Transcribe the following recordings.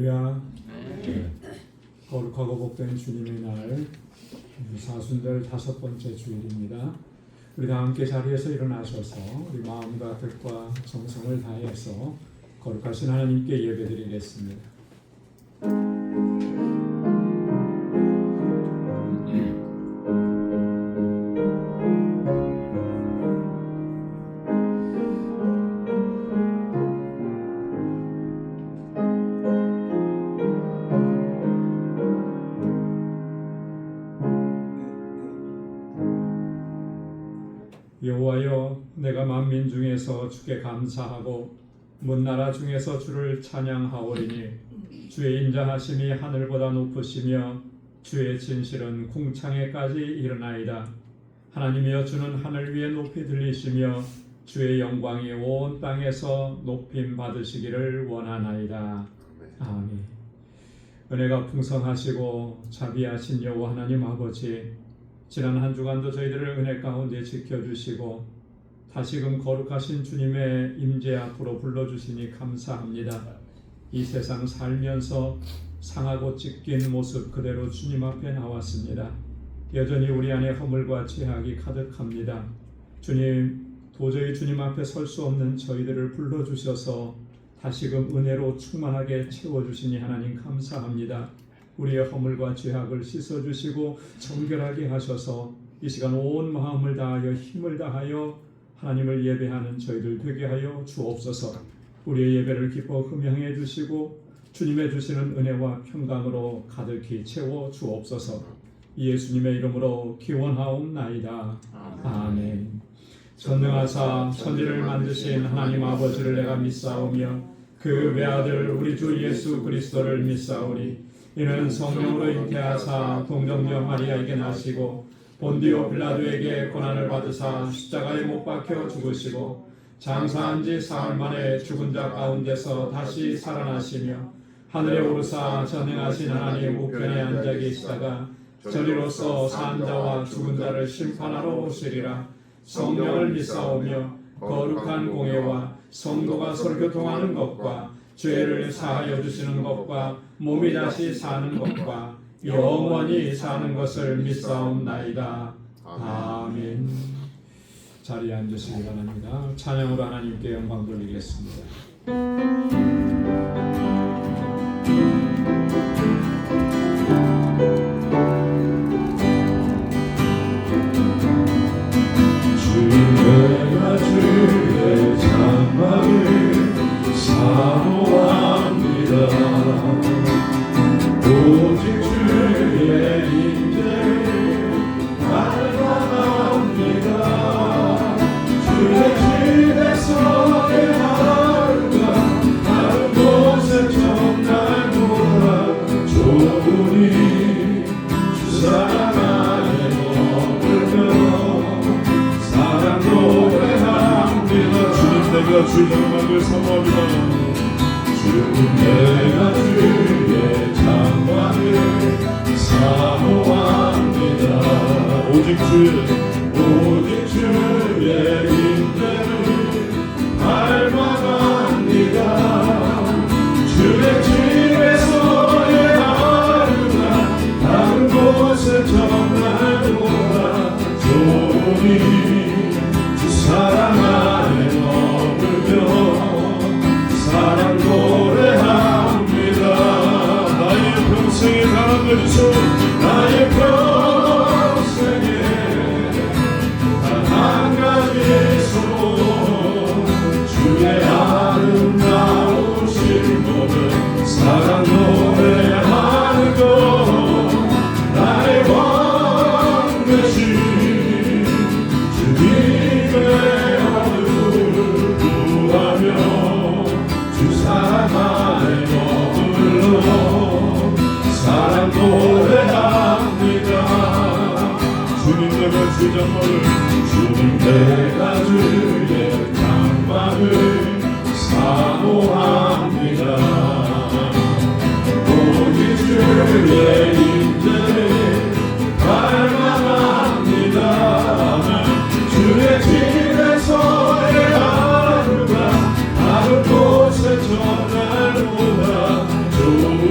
할렐루야. 거룩하고 복된 주님의 날 사순절 5번째 주일입니다. 우리 다 함께 자리에서 일어나셔서 우리 마음과 뜻과 정성을 다해서 거룩하신 하나님께 예배드리겠습니다. 여호와여, 내가 만민 중에서 주께 감사하고 문나라 중에서 주를 찬양하오리니 주의 인자하심이 하늘보다 높으시며 주의 진실은 궁창에까지 이르나이다. 하나님이여, 주는 하늘 위에 높이 들리시며 주의 영광이 온 땅에서 높임 받으시기를 원하나이다. 아멘. 은혜가 풍성하시고 자비하신 여호와 하나님 아버지, 지난 한 주간도 저희들을 은혜 가운데 지켜주시고 다시금 거룩하신 주님의 임재 앞으로 불러주시니 감사합니다. 이 세상 살면서 상하고 찢긴 모습 그대로 주님 앞에 나왔습니다. 여전히 우리 안에 허물과 죄악이 가득합니다. 주님, 도저히 주님 앞에 설 수 없는 저희들을 불러주셔서 다시금 은혜로 충만하게 채워주시니 하나님 감사합니다. 우리의 허물과 죄악을 씻어주시고 정결하게 하셔서 이 시간 온 마음을 다하여 힘을 다하여 하나님을 예배하는 저희들 되게 하여 주옵소서. 우리의 예배를 기뻐 흠양해 주시고 주님의 주시는 은혜와 평강으로 가득히 채워 주옵소서. 예수님의 이름으로 기원하옵나이다. 아멘. 전능하사 천지를 만드신 하나님 아버지를 내가 믿사오며 그 외아들 우리 주 예수 그리스도를 믿사오니 이는 성령으로 잉태하사 동정녀 마리아에게 나시고 본디오 빌라도에게 고난을 받으사 십자가에 못 박혀 죽으시고 장사한 지 사흘 만에 죽은 자 가운데서 다시 살아나시며 하늘에 오르사 전능하신 하나님 우편에 앉아 계시다가 저리로서 산 자와 죽은 자를 심판하러 오시리라. 성령을 믿사오며 거룩한 공예와 성도가 서로 교통하는 것과 죄를 사하여 주시는 것과 몸이 다시 사는 것과 영원히 사는 것을 믿사옵나이다. 아멘. 자리에 앉으시기 바랍니다. 찬양으로 하나님께 영광 돌리겠습니다. 주의 주의 장막을 사모합니다. 오직 주의 임재를 갈망합니다. 주의 집에서의 하루가 다른 곳에 전날보다 좋으니 주 사랑 안에 머물며 사랑 노래합니다. 주님, 내가 주의 장막을 사모합니다. 주님, 내가 주의 장막을 사모합니다. 오직 주의 임재를 갈망합니다. 주의 집에서의 하루가 다른 곳의 전날보다 좋으니 주 사랑 안에 머물며 사랑 노래합니다. 나의 평생에 가난 거리소 나의 평생에 단 한 가지 소원 주의 아름다우신 몸을 사랑 노래하는 것 나의 원 되신 주님의 얼굴 구하며 주 사랑 안에 머물러 사랑 노래합니다. 주님, 내가 주의 장막을 주님, 내가 주의 장막을 사모합니다. 오직 주의 임재를 갈망합니다. 주의 집에서의 하루가 다른 곳의 전날보다 좋은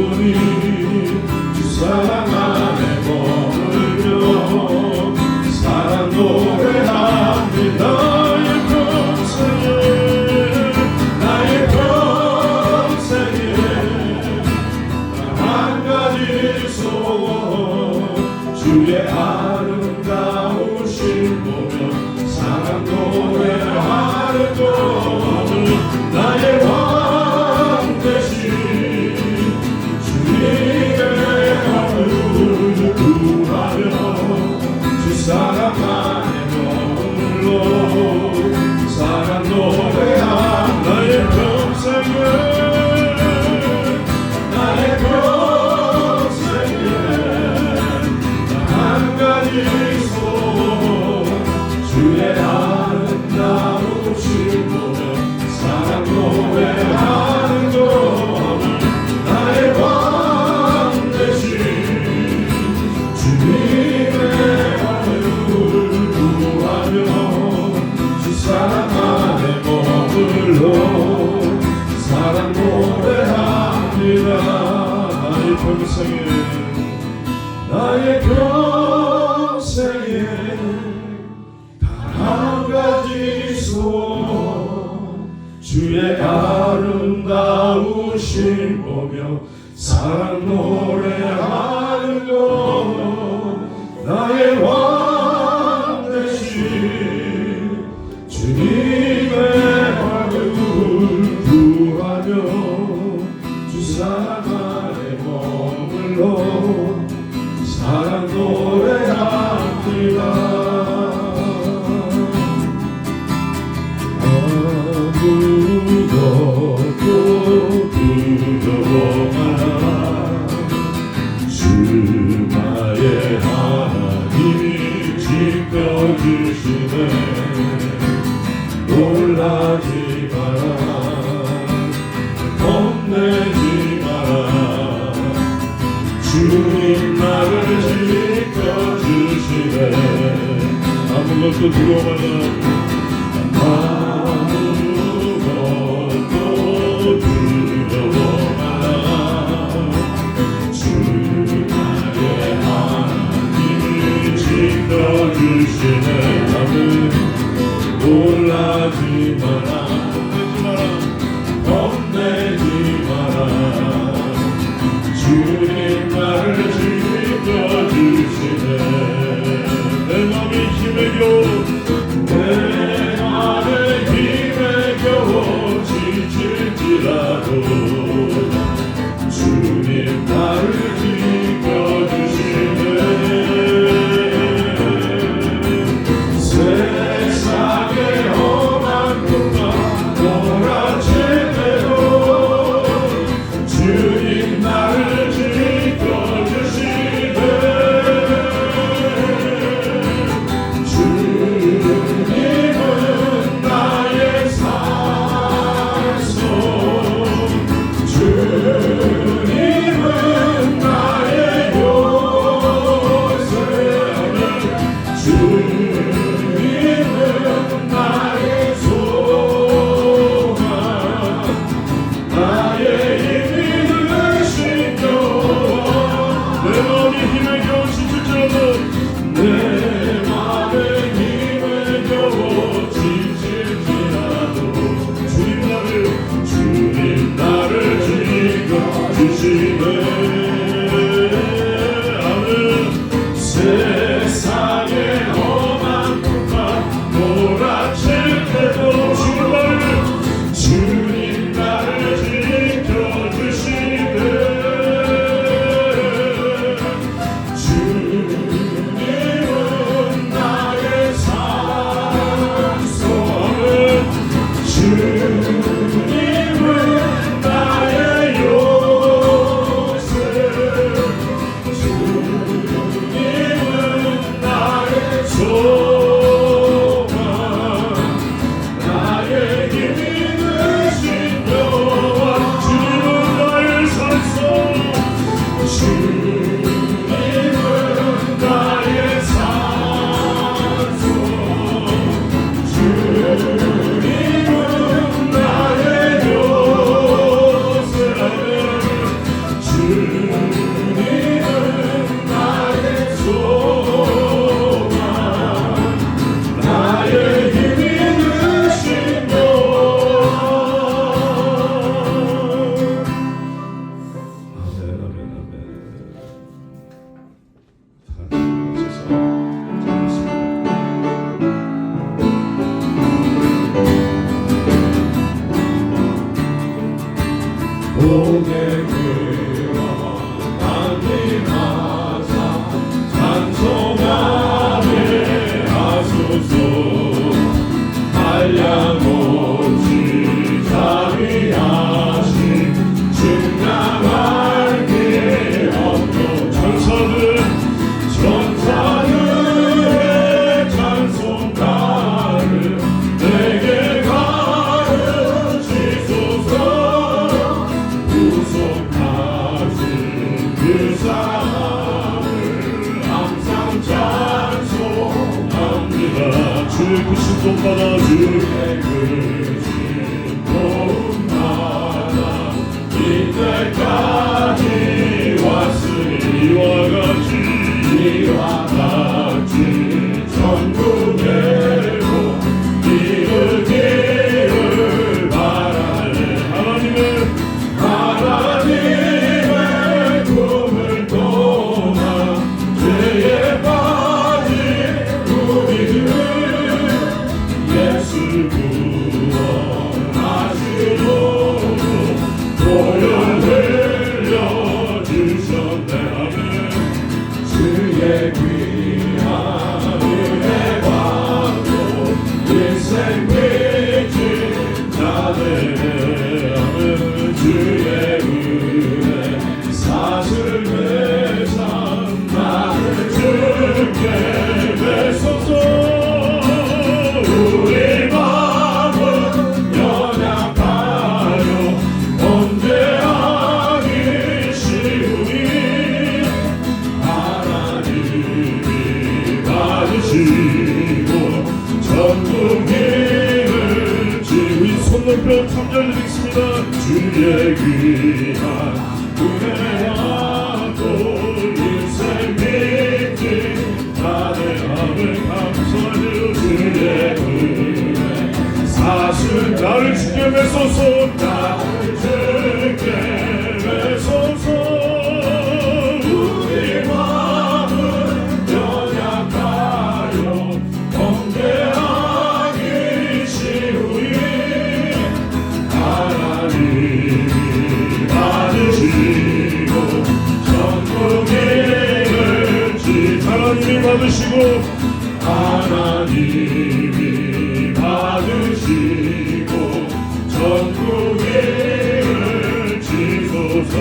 노래합니다. 나의 평생에 단 한 가지 소원, 주의 아름다우신 보며 사랑 노래하는 것, 나의 왕 되신 주님의 얼굴 구하며 주 사랑 안에 머물러 사랑 노래합니다. 아무것도 두려워 마라. 주 나의 하나님이 지켜주시네. 놀라지 마라. 겁내지 마라. 주님 나를 지켜주시네. 아무것도 두려워 마라. 아무것도 두려워 마라. 주 나의 하나님이 지켜주시네. 나는 놀라지 마라. 겁내지 마라. 주님 나를 지켜주시네. 내 맘이 힘에 겨워 내 맘의 힘에 겨워 지칠지라도 주님 나를 지켜주시네. 세상의 험한 꿈과 몰아칠 때도 주님 나를 지켜주시네. 주님은 나의 산소, 주님은 나의 요새, 주님은 나의 소망, 나의 힘이 되신 여호와. 내 마음이 힘에 겨워 지칠지라도 내 맘의 힘에 겨워 지칠지라도 주님 나를 지켜주시네. 아멘. 세상의 험한 꿈과 몰아칠 때도 주님 나를 지켜주시네. 주님은 나의 산소, 주님은 나의 요새, 주님은 나의 소망, 나의 힘이 되신 여호와. 주님은 나의 산소, 주님은 나의 산소, 주님은 나의 요새, 주님은 나의 소망, 나의 힘이 되신 여호와. 아멘, 아멘, 아멘. 다 같이 서서 찬양하겠습니다. 고개 들어 안림하사 찬송하게 하소서. 한량 오지 자비하신 증량할 게 없고 천사들의 찬송가를 내게 가르치소서. 구속하신 그 사랑을 항상 찬송합니다. 주의 크신 손바다, 주의 크신 손바다 이와 같이 천국에로 이르기를 바라네. 하나님의 꿈을 떠나 죄에 빠진 우리들 예수 구원하시도록 보혈 흘려주셨네. 주의 귀한 은혜 받고 인생 빚진 자들의 주의 은혜 사슬 매상 나를 주께 맺소서. 우리 마음은 연약하여 범죄하기 쉬우니 하나님이 받으시고 전국민을 지휘. 손 높여 참전 드리겠습니다. 주의 귀한 은혜와 또 인생 믿지 나의 마음을 감사하여 주의 은혜 사슬 나를 주께 맺소서. 나를 주께 맺소서. 우리 마음은 연약하여 범죄하기 쉬우니 하나님이 받으시고 전국민을 하나님이 받으시고 하나님이 받으시고 전국민을 지소서.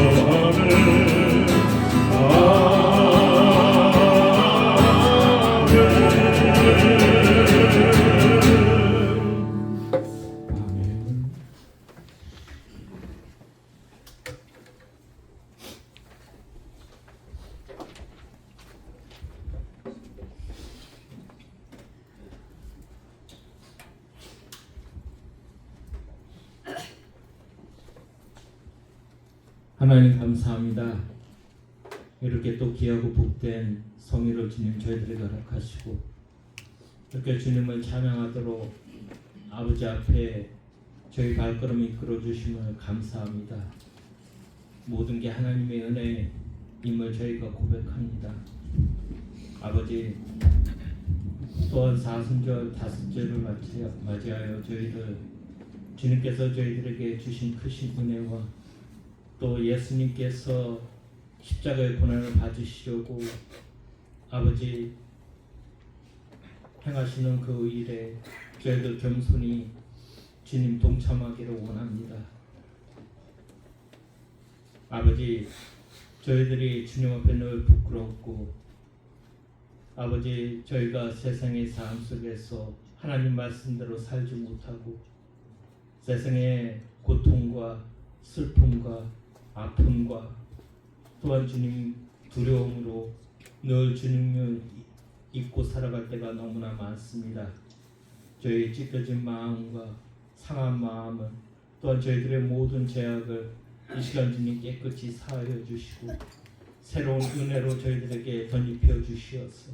하나님 감사합니다. 이렇게 또 귀하고 복된 성의를 주님 저희들에게 허락하시고 이렇게 주님을 찬양하도록 아버지 앞에 저희 발걸음 이끌어 주심을 감사합니다. 모든 게 하나님의 은혜임을 저희가 고백합니다. 아버지 또한 사순절 다섯절을 맞이하여 저희들 주님께서 저희들에게 주신 크신 은혜와 또 예수님께서 십자가의 고난을 받으시려고 아버지 행하시는 그 일에 저희들 겸손히 주님 동참하기를 원합니다. 아버지 저희들이 주님 앞에 늘 부끄럽고 아버지 저희가 세상의 삶 속에서 하나님 말씀대로 살지 못하고 세상의 고통과 슬픔과 아픔과 또한 주님 두려움으로 늘 주님을 잊고 살아갈 때가 너무나 많습니다. 저희 찢겨진 마음과 상한 마음은 또한 저희들의 모든 죄악을 이 시간 주님 깨끗이 사하여 주시고 새로운 은혜로 저희들에게 덧입혀 주시옵소서.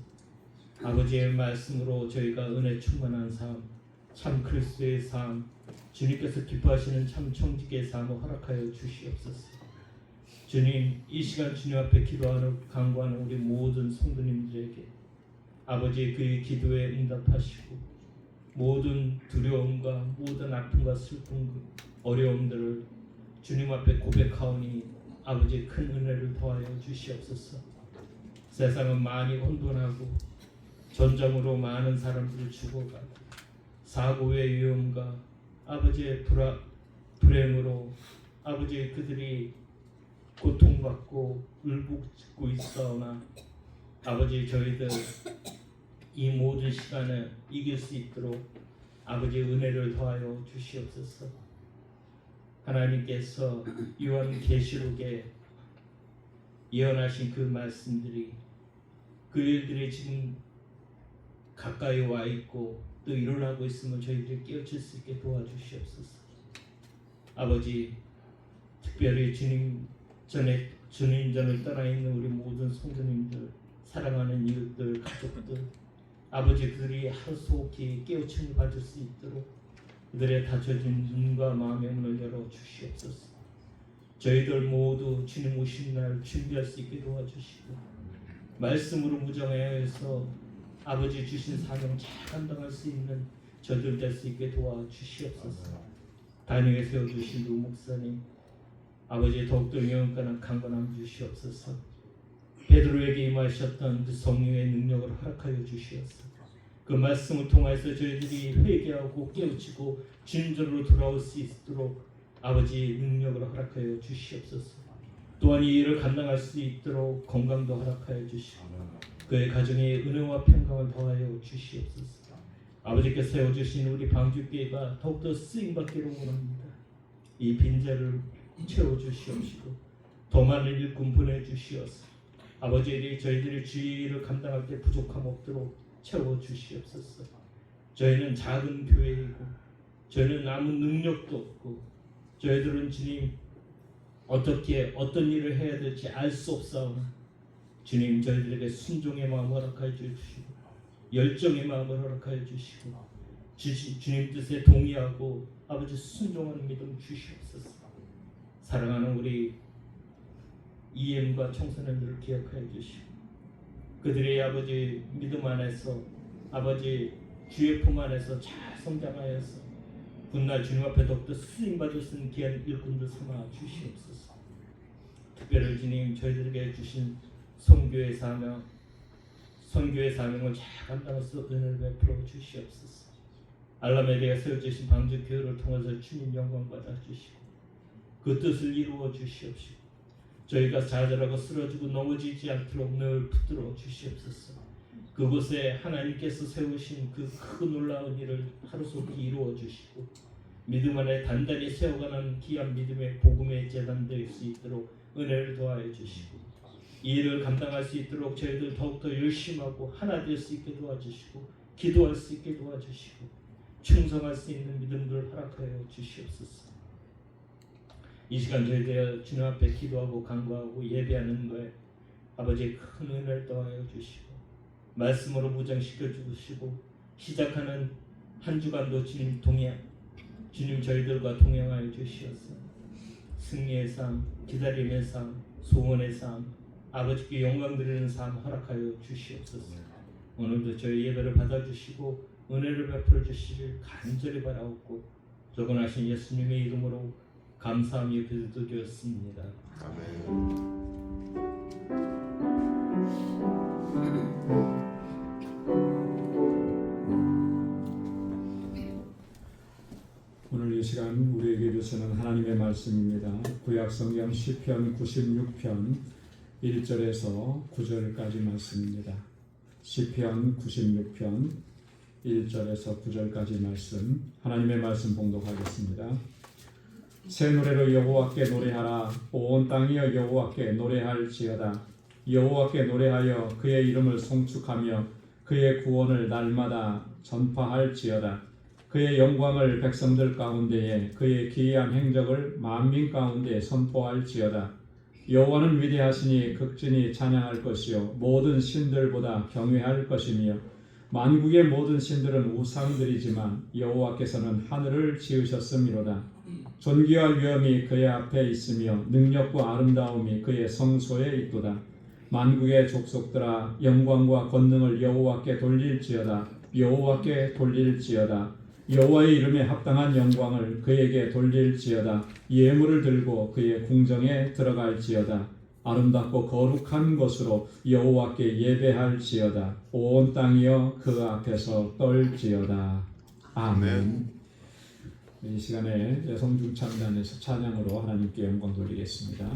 아버지의 말씀으로 저희가 은혜 충만한 삶, 참 그리스도의 삶, 주님께서 기뻐하시는 참 청지기의 삶을 허락하여 주시옵소서. 주님, 이 시간 주님 앞에 기도하는 간구하는 우리 모든 성도님들에게 아버지 그의 기도에 응답하시고 모든 두려움과 모든 아픔과 슬픔 어려움들을 주님 앞에 고백하오니 아버지 큰 은혜를 더하여 주시옵소서. 세상은 많이 혼돈하고 전쟁으로 많은 사람들을 죽어가고 사고의 위험과 아버지의 불행으로 아버지 그들이 고통받고 울부짖고 있사오나 아버지 저희들 이 모든 시간을 이길 수 있도록 아버지 은혜를 더하여 주시옵소서. 하나님께서 요한계시록에 예언하신 그 말씀들이 그 일들이 지금 가까이 와 있고 또 일어나고 있음을 저희들이 깨우칠 수 있게 도와주시옵소서. 아버지 특별히 주님 전에 주님전을 떠나 있는 우리 모든 성도님들, 사랑하는 이웃들, 가족들, 아버지 그들이 하루속히 깨우침을 받을 수 있도록 그들의 닫혀진 눈과 마음의 문을 열어 주시옵소서. 저희들 모두 주님 오신 날 준비할 수 있게 도와주시고 말씀으로 무장하여 해서 아버지 주신 사명 잘 감당할 수 있는 저들 될 수 있게 도와주시옵소서. 단위에 세워주신 루 목사님, 아버지 더욱더 영원한 강건함 주시옵소서. 베드로에게 임하셨던 그 성령의 능력을 허락하여 주시옵소서. 그 말씀을 통해서 저희들이 회개하고 깨우치고 진절로 돌아올 수 있도록 아버지 능력을 허락하여 주시옵소서. 또한 이 일을 감당할 수 있도록 건강도 허락하여 주시고 그의 가정에 은혜와 평강을 더하여 주시옵소서. 아버지께서 세워주신 우리 방주교회가 더욱더 쓰임받기를 원합니다. 이 빈자를 채워주시옵시고 더 많은 일꾼 보내주시옵소서. 아버지 저희들이 주의를 감당할 때 부족함 없도록 채워주시옵소서. 저희는 작은 교회이고 저희는 아무 능력도 없고 저희들은 주님 어떻게 어떤 일을 해야 될지 알 수 없사오나 주님 저희들에게 순종의 마음을 허락하여 주시고 열정의 마음을 허락하여 주시고 주님 뜻에 동의하고 아버지 순종하는 믿음 주시옵소서. 사랑하는 우리 EM과 청소년들을 기억하여 주시고 그들의 아버지 믿음 안에서 아버지 주의 품 안에서 잘 성장하여서 훗날 주님 앞에 더욱더 쓰임받을 수 있는 귀한 일꾼들 삼아 주시옵소서. 특별히 주님 저희들에게 주신 선교의 사명을 잘 감당해서 은혜를 베풀어 주시옵소서. 알라메디가 세워주신 방주교회를 통해서 주님 영광 받아 주시고 그 뜻을 이루어 주시옵시고 저희가 좌절하고 쓰러지고 넘어지지 않도록 늘 붙들어 주시옵소서. 그곳에 하나님께서 세우신 그 큰 놀라운 일을 하루속히 이루어 주시고 믿음 안에 단단히 세워가는 귀한 믿음의 복음의 재단 될 수 있도록 은혜를 더하여 주시고 이 일을 감당할 수 있도록 저희들 더욱더 열심하고 하나 될 수 있게 도와주시고 기도할 수 있게 도와주시고 충성할 수 있는 믿음들을 허락하여 주시옵소서. 이 시간 저희들 주님 앞에 기도하고 간구하고 예배하는 거에 아버지의 큰 은혜를 더하여 주시고 말씀으로 무장시켜 주시고 시작하는 한 주간도 주님 저희들과 동행하여 주시옵소서. 승리의 삶, 기다림의 삶, 소원의 삶, 아버지께 영광 드리는 삶 허락하여 주시옵소서. 오늘도 저희 예배를 받아주시고 은혜를 베풀어 주시길 간절히 바라옵고 조건하신 예수님의 이름으로 감사하며 기도드렸습니다. 아멘. 오늘 이 시간 우리에게 주시는 하나님의 말씀입니다. 구약성경 시편 96편 1절에서 9절까지 말씀입니다. 시편 96편 1절에서 9절까지 말씀, 하나님의 말씀 봉독하겠습니다. 새 노래로 여호와께 노래하라. 온 땅이여 여호와께 노래할지어다. 여호와께 노래하여 그의 이름을 송축하며 그의 구원을 날마다 전파할지어다. 그의 영광을 백성들 가운데에 그의 기이한 행적을 만민 가운데 선포할지어다. 여호와는 위대하시니 극진히 찬양할 것이요 모든 신들보다 경외할 것이며 만국의 모든 신들은 우상들이지만 여호와께서는 하늘을 지으셨음이로다. 존귀와 위엄이 그의 앞에 있으며 능력과 아름다움이 그의 성소에 있도다. 만국의 족속들아 영광과 권능을 여호와께 돌릴지어다. 여호와께 돌릴지어다. 여호와의 이름에 합당한 영광을 그에게 돌릴지어다. 예물을 들고 그의 궁정에 들어갈지어다. 아름답고 거룩한 것으로 여호와께 예배할지어다. 온 땅이여 그 앞에서 떨지어다. 아멘. 이 시간에 여성중창단에서 찬양으로 하나님께 영광 돌리겠습니다.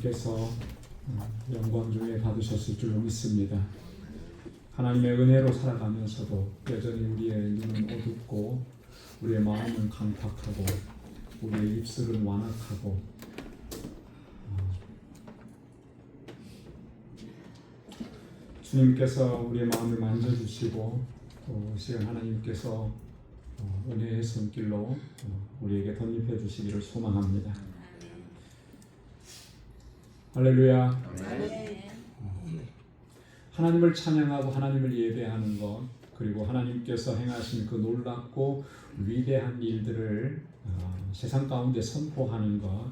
하나님께서 영광 중에 받으셨을 줄 믿습니다. 하나님의 은혜로 살아가면서도 여전히 우리의 눈은 어둡고 우리의 마음은 강팍하고 우리의 입술은 완악하고 주님께서 우리의 마음을 만져주시고 또 시간 하나님께서 은혜의 손길로 우리에게 덧입혀 주시기를 소망합니다. 할렐루야. 아멘. 하나님을 찬양하고 하나님을 예배하는 것, 그리고 하나님께서 행하신 그 놀랍고 위대한 일들을 세상 가운데 선포하는 것,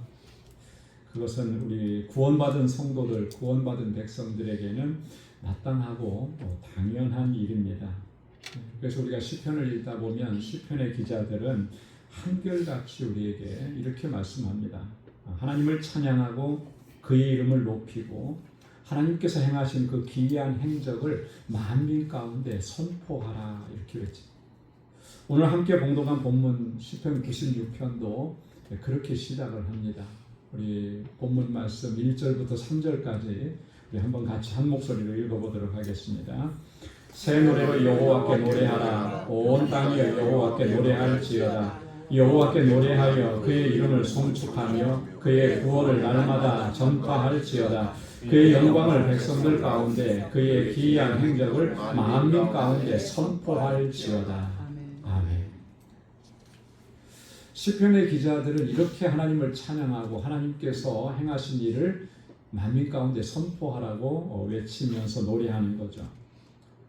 그것은 우리 구원받은 성도들, 구원받은 백성들에게는 마땅하고 당연한 일입니다. 그래서 우리가 시편을 읽다 보면 시편의 기자들은 한결같이 우리에게 이렇게 말씀합니다. 하나님을 찬양하고 그의 이름을 높이고 하나님께서 행하신 그 기이한 행적을 만민 가운데 선포하라, 이렇게 외치. 오늘 함께 봉독한 본문 시편 96편도 그렇게 시작을 합니다. 우리 본문 말씀 1절부터 3절까지 우리 한번 같이 한 목소리로 읽어보도록 하겠습니다. 새 노래로 여호와께 노래하라. 온 땅이 여호와께 노래할지어다. 여호와께 노래하여 그의 이름을 송축하며 그의 구원을 날마다 전파할지어다. 그의 영광을 백성들 가운데 그의 기이한 행적을 만민 가운데 선포할지어다. 아멘. 시편의 기자들은 이렇게 하나님을 찬양하고 하나님께서 행하신 일을 만민 가운데 선포하라고 외치면서 노래하는 거죠.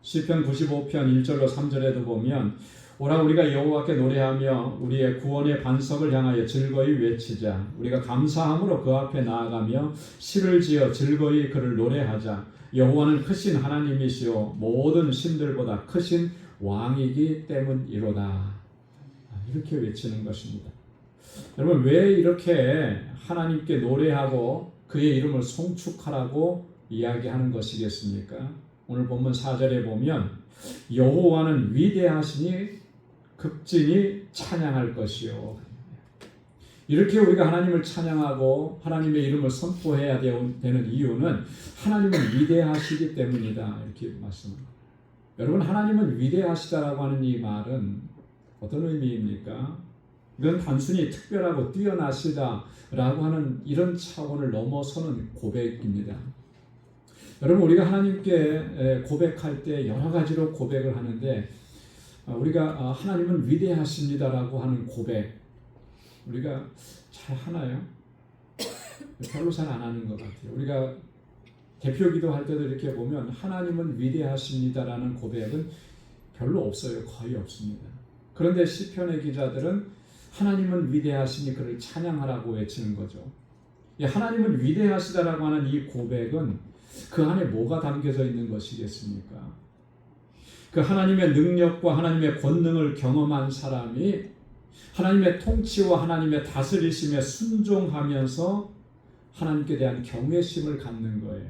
시편 95편 1절로 3절에도 보면 오라 우리가 여호와께 노래하며 우리의 구원의 반석을 향하여 즐거이 외치자. 우리가 감사함으로 그 앞에 나아가며 시를 지어 즐거이 그를 노래하자. 여호와는 크신 하나님이시오 모든 신들보다 크신 왕이기 때문이로다. 이렇게 외치는 것입니다. 여러분, 왜 이렇게 하나님께 노래하고 그의 이름을 송축하라고 이야기하는 것이겠습니까? 오늘 본문 4절에 보면 여호와는 위대하시니 극진히 찬양할 것이요. 이렇게 우리가 하나님을 찬양하고 하나님의 이름을 선포해야 되는 이유는 하나님은 위대하시기 때문이다, 이렇게 말씀합니다. 여러분, 하나님은 위대하시다라고 하는 이 말은 어떤 의미입니까? 이건 단순히 특별하고 뛰어나시다라고 하는 이런 차원을 넘어서는 고백입니다. 여러분, 우리가 하나님께 고백할 때 여러 가지로 고백을 하는데 우리가 하나님은 위대하십니다라고 하는 고백, 우리가 잘 하나요? 별로 잘 안 하는 것 같아요. 우리가 대표 기도할 때도 이렇게 보면 하나님은 위대하십니다라는 고백은 별로 없어요. 거의 없습니다. 그런데 시편의 기자들은 하나님은 위대하시니 그를 찬양하라고 외치는 거죠. 하나님은 위대하시다라고 하는 이 고백은 그 안에 뭐가 담겨져 있는 것이겠습니까? 그 하나님의 능력과 하나님의 권능을 경험한 사람이 하나님의 통치와 하나님의 다스리심에 순종하면서 하나님께 대한 경외심을 갖는 거예요.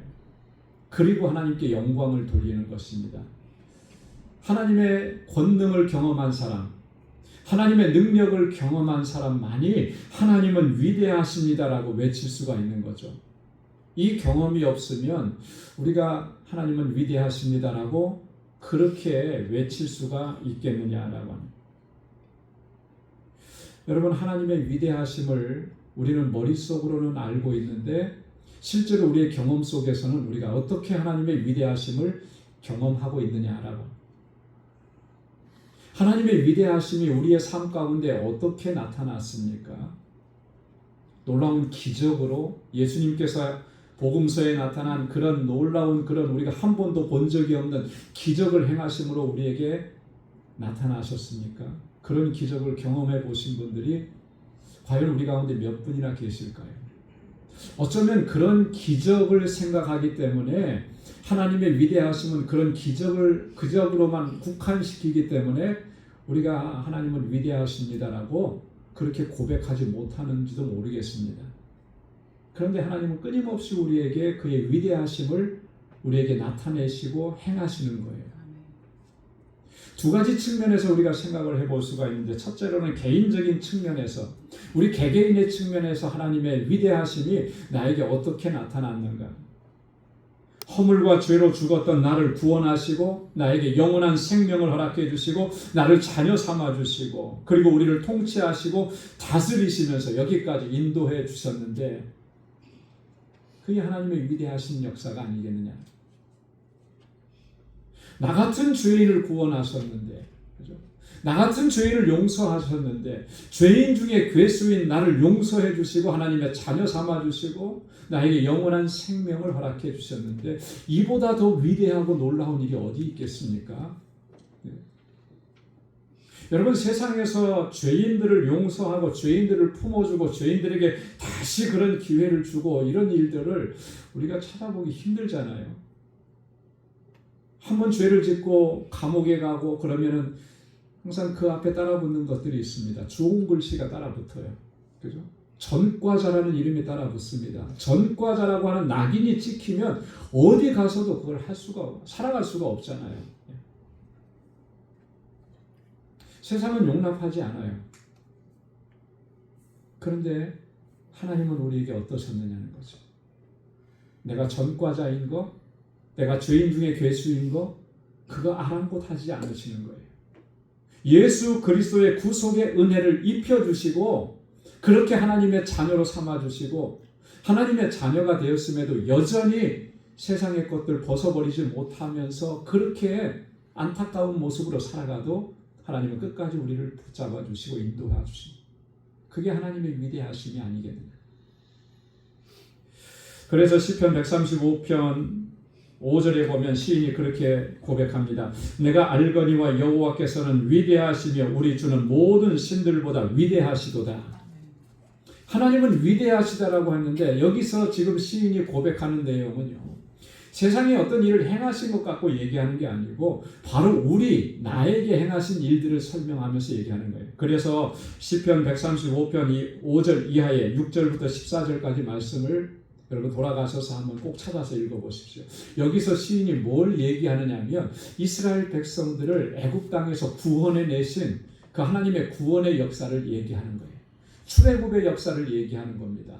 그리고 하나님께 영광을 돌리는 것입니다. 하나님의 권능을 경험한 사람, 하나님의 능력을 경험한 사람만이 하나님은 위대하십니다라고 외칠 수가 있는 거죠. 이 경험이 없으면 우리가 하나님은 위대하십니다라고 그렇게 외칠 수가 있겠느냐라고 합니다. 여러분, 하나님의 위대하심을 우리는 머릿속으로는 알고 있는데 실제로 우리의 경험 속에서는 우리가 어떻게 하나님의 위대하심을 경험하고 있느냐라고. 하나님의 위대하심이 우리의 삶 가운데 어떻게 나타났습니까? 놀라운 기적으로 예수님께서 복음서에 나타난 그런 놀라운 그런 우리가 한 번도 본 적이 없는 기적을 행하심으로 우리에게 나타나셨습니까? 그런 기적을 경험해 보신 분들이 과연 우리 가운데 몇 분이나 계실까요? 어쩌면 그런 기적을 생각하기 때문에 하나님의 위대하심은 그런 기적으로만 국한시키기 때문에 우리가 하나님은 위대하십니다라고 그렇게 고백하지 못하는지도 모르겠습니다. 그런데 하나님은 끊임없이 우리에게 그의 위대하심을 우리에게 나타내시고 행하시는 거예요. 두 가지 측면에서 우리가 생각을 해볼 수가 있는데, 첫째로는 개인적인 측면에서, 우리 개개인의 측면에서 하나님의 위대하심이 나에게 어떻게 나타났는가. 허물과 죄로 죽었던 나를 구원하시고 나에게 영원한 생명을 허락해 주시고 나를 자녀 삼아 주시고 그리고 우리를 통치하시고 다스리시면서 여기까지 인도해 주셨는데, 그게 하나님의 위대하신 역사가 아니겠느냐. 나 같은 죄인을 구원하셨는데, 그죠? 나 같은 죄인을 용서하셨는데 죄인 중에 괴수인 나를 용서해 주시고 하나님의 자녀 삼아 주시고 나에게 영원한 생명을 허락해 주셨는데 이보다 더 위대하고 놀라운 일이 어디 있겠습니까? 네. 여러분, 세상에서 죄인들을 용서하고 죄인들을 품어주고 죄인들에게 다시 그런 기회를 주고 이런 일들을 우리가 찾아보기 힘들잖아요. 한번 죄를 짓고 감옥에 가고 그러면은 항상 그 앞에 따라붙는 것들이 있습니다. 좋은 글씨가 따라붙어요. 그죠? 전과자라는 이름이 따라붙습니다. 전과자라고 하는 낙인이 찍히면 어디 가서도 그걸 살아갈 수가 없잖아요. 세상은 용납하지 않아요. 그런데 하나님은 우리에게 어떠셨느냐는 거죠. 내가 전과자인 거, 내가 죄인 중에 괴수인 거, 그거 아랑곳하지 않으시는 거예요. 예수 그리스도의 구속의 은혜를 입혀주시고 그렇게 하나님의 자녀로 삼아주시고 하나님의 자녀가 되었음에도 여전히 세상의 것들 벗어버리지 못하면서 그렇게 안타까운 모습으로 살아가도 하나님은 끝까지 우리를 붙잡아 주시고 인도해 주십니다. 그게 하나님의 위대하심이 아니겠느냐. 그래서 시편 135편 5절에 보면 시인이 그렇게 고백합니다. 내가 알거니와 여호와께서는 위대하시며 우리 주는 모든 신들보다 위대하시도다. 하나님은 위대하시다라고 했는데 여기서 지금 시인이 고백하는 내용은요, 세상에 어떤 일을 행하신 것 같고 얘기하는 게 아니고 바로 나에게 행하신 일들을 설명하면서 얘기하는 거예요. 그래서 시편 135편 5절 이하의 6절부터 14절까지 말씀을 여러분 돌아가셔서 한번 꼭 찾아서 읽어보십시오. 여기서 시인이 뭘 얘기하느냐 하면 이스라엘 백성들을 애굽 땅에서 구원해 내신 그 하나님의 구원의 역사를 얘기하는 거예요. 출애굽의 역사를 얘기하는 겁니다.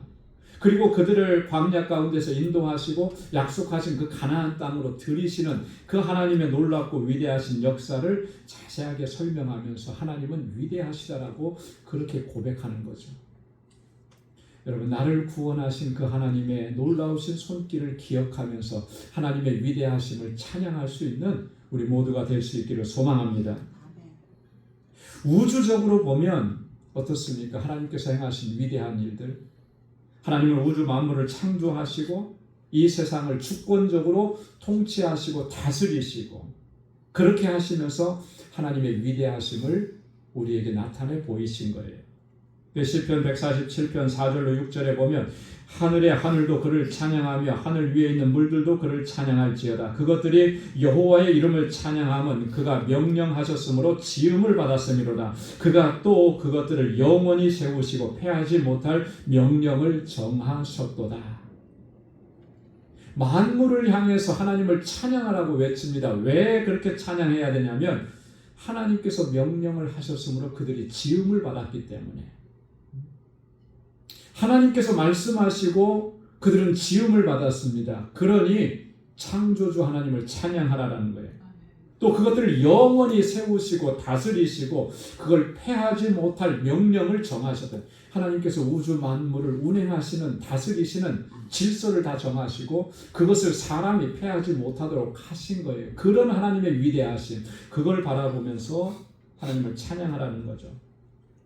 그리고 그들을 광야 가운데서 인도하시고 약속하신 그 가나안 땅으로 들이시는 그 하나님의 놀랍고 위대하신 역사를 자세하게 설명하면서 하나님은 위대하시다라고 그렇게 고백하는 거죠. 여러분, 나를 구원하신 그 하나님의 놀라우신 손길을 기억하면서 하나님의 위대하심을 찬양할 수 있는 우리 모두가 될 수 있기를 소망합니다. 우주적으로 보면 어떻습니까? 하나님께서 행하신 위대한 일들, 하나님은 우주 만물을 창조하시고 이 세상을 주권적으로 통치하시고 다스리시고 그렇게 하시면서 하나님의 위대하심을 우리에게 나타내 보이신 거예요. 시편 147편 4절로 6절에 보면 하늘의 하늘도 그를 찬양하며 하늘 위에 있는 물들도 그를 찬양할지어다. 그것들이 여호와의 이름을 찬양함은 그가 명령하셨으므로 지음을 받았음이로다. 그가 또 그것들을 영원히 세우시고 패하지 못할 명령을 정하셨도다. 만물을 향해서 하나님을 찬양하라고 외칩니다. 왜 그렇게 찬양해야 되냐면 하나님께서 명령을 하셨으므로 그들이 지음을 받았기 때문에, 하나님께서 말씀하시고 그들은 지음을 받았습니다. 그러니 창조주 하나님을 찬양하라는 거예요. 또 그것들을 영원히 세우시고 다스리시고 그걸 패하지 못할 명령을 정하셨다. 하나님께서 우주 만물을 운행하시는, 다스리시는 질서를 다 정하시고 그것을 사람이 패하지 못하도록 하신 거예요. 그런 하나님의 위대하심, 그걸 바라보면서 하나님을 찬양하라는 거죠.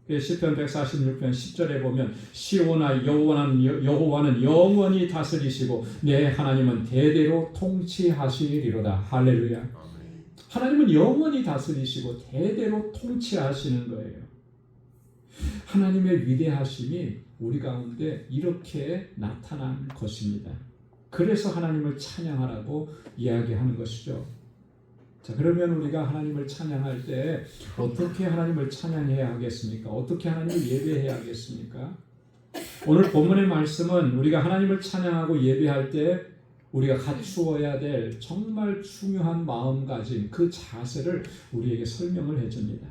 시편 146편 10절에 보면 시온아 여호와는 영원히 다스리시고 내 하나님은 대대로 통치하시리로다. 할렐루야. 하나님은 영원히 다스리시고 대대로 통치하시는 거예요. 하나님의 위대하심이 우리 가운데 이렇게 나타난 것입니다. 그래서 하나님을 찬양하라고 이야기하는 것이죠. 자, 그러면 우리가 하나님을 찬양할 때 어떻게 하나님을 찬양해야 하겠습니까? 어떻게 하나님을 예배해야 하겠습니까? 오늘 본문의 말씀은 우리가 하나님을 찬양하고 예배할 때 우리가 갖추어야 될 정말 중요한 마음가짐, 그 자세를 우리에게 설명을 해줍니다.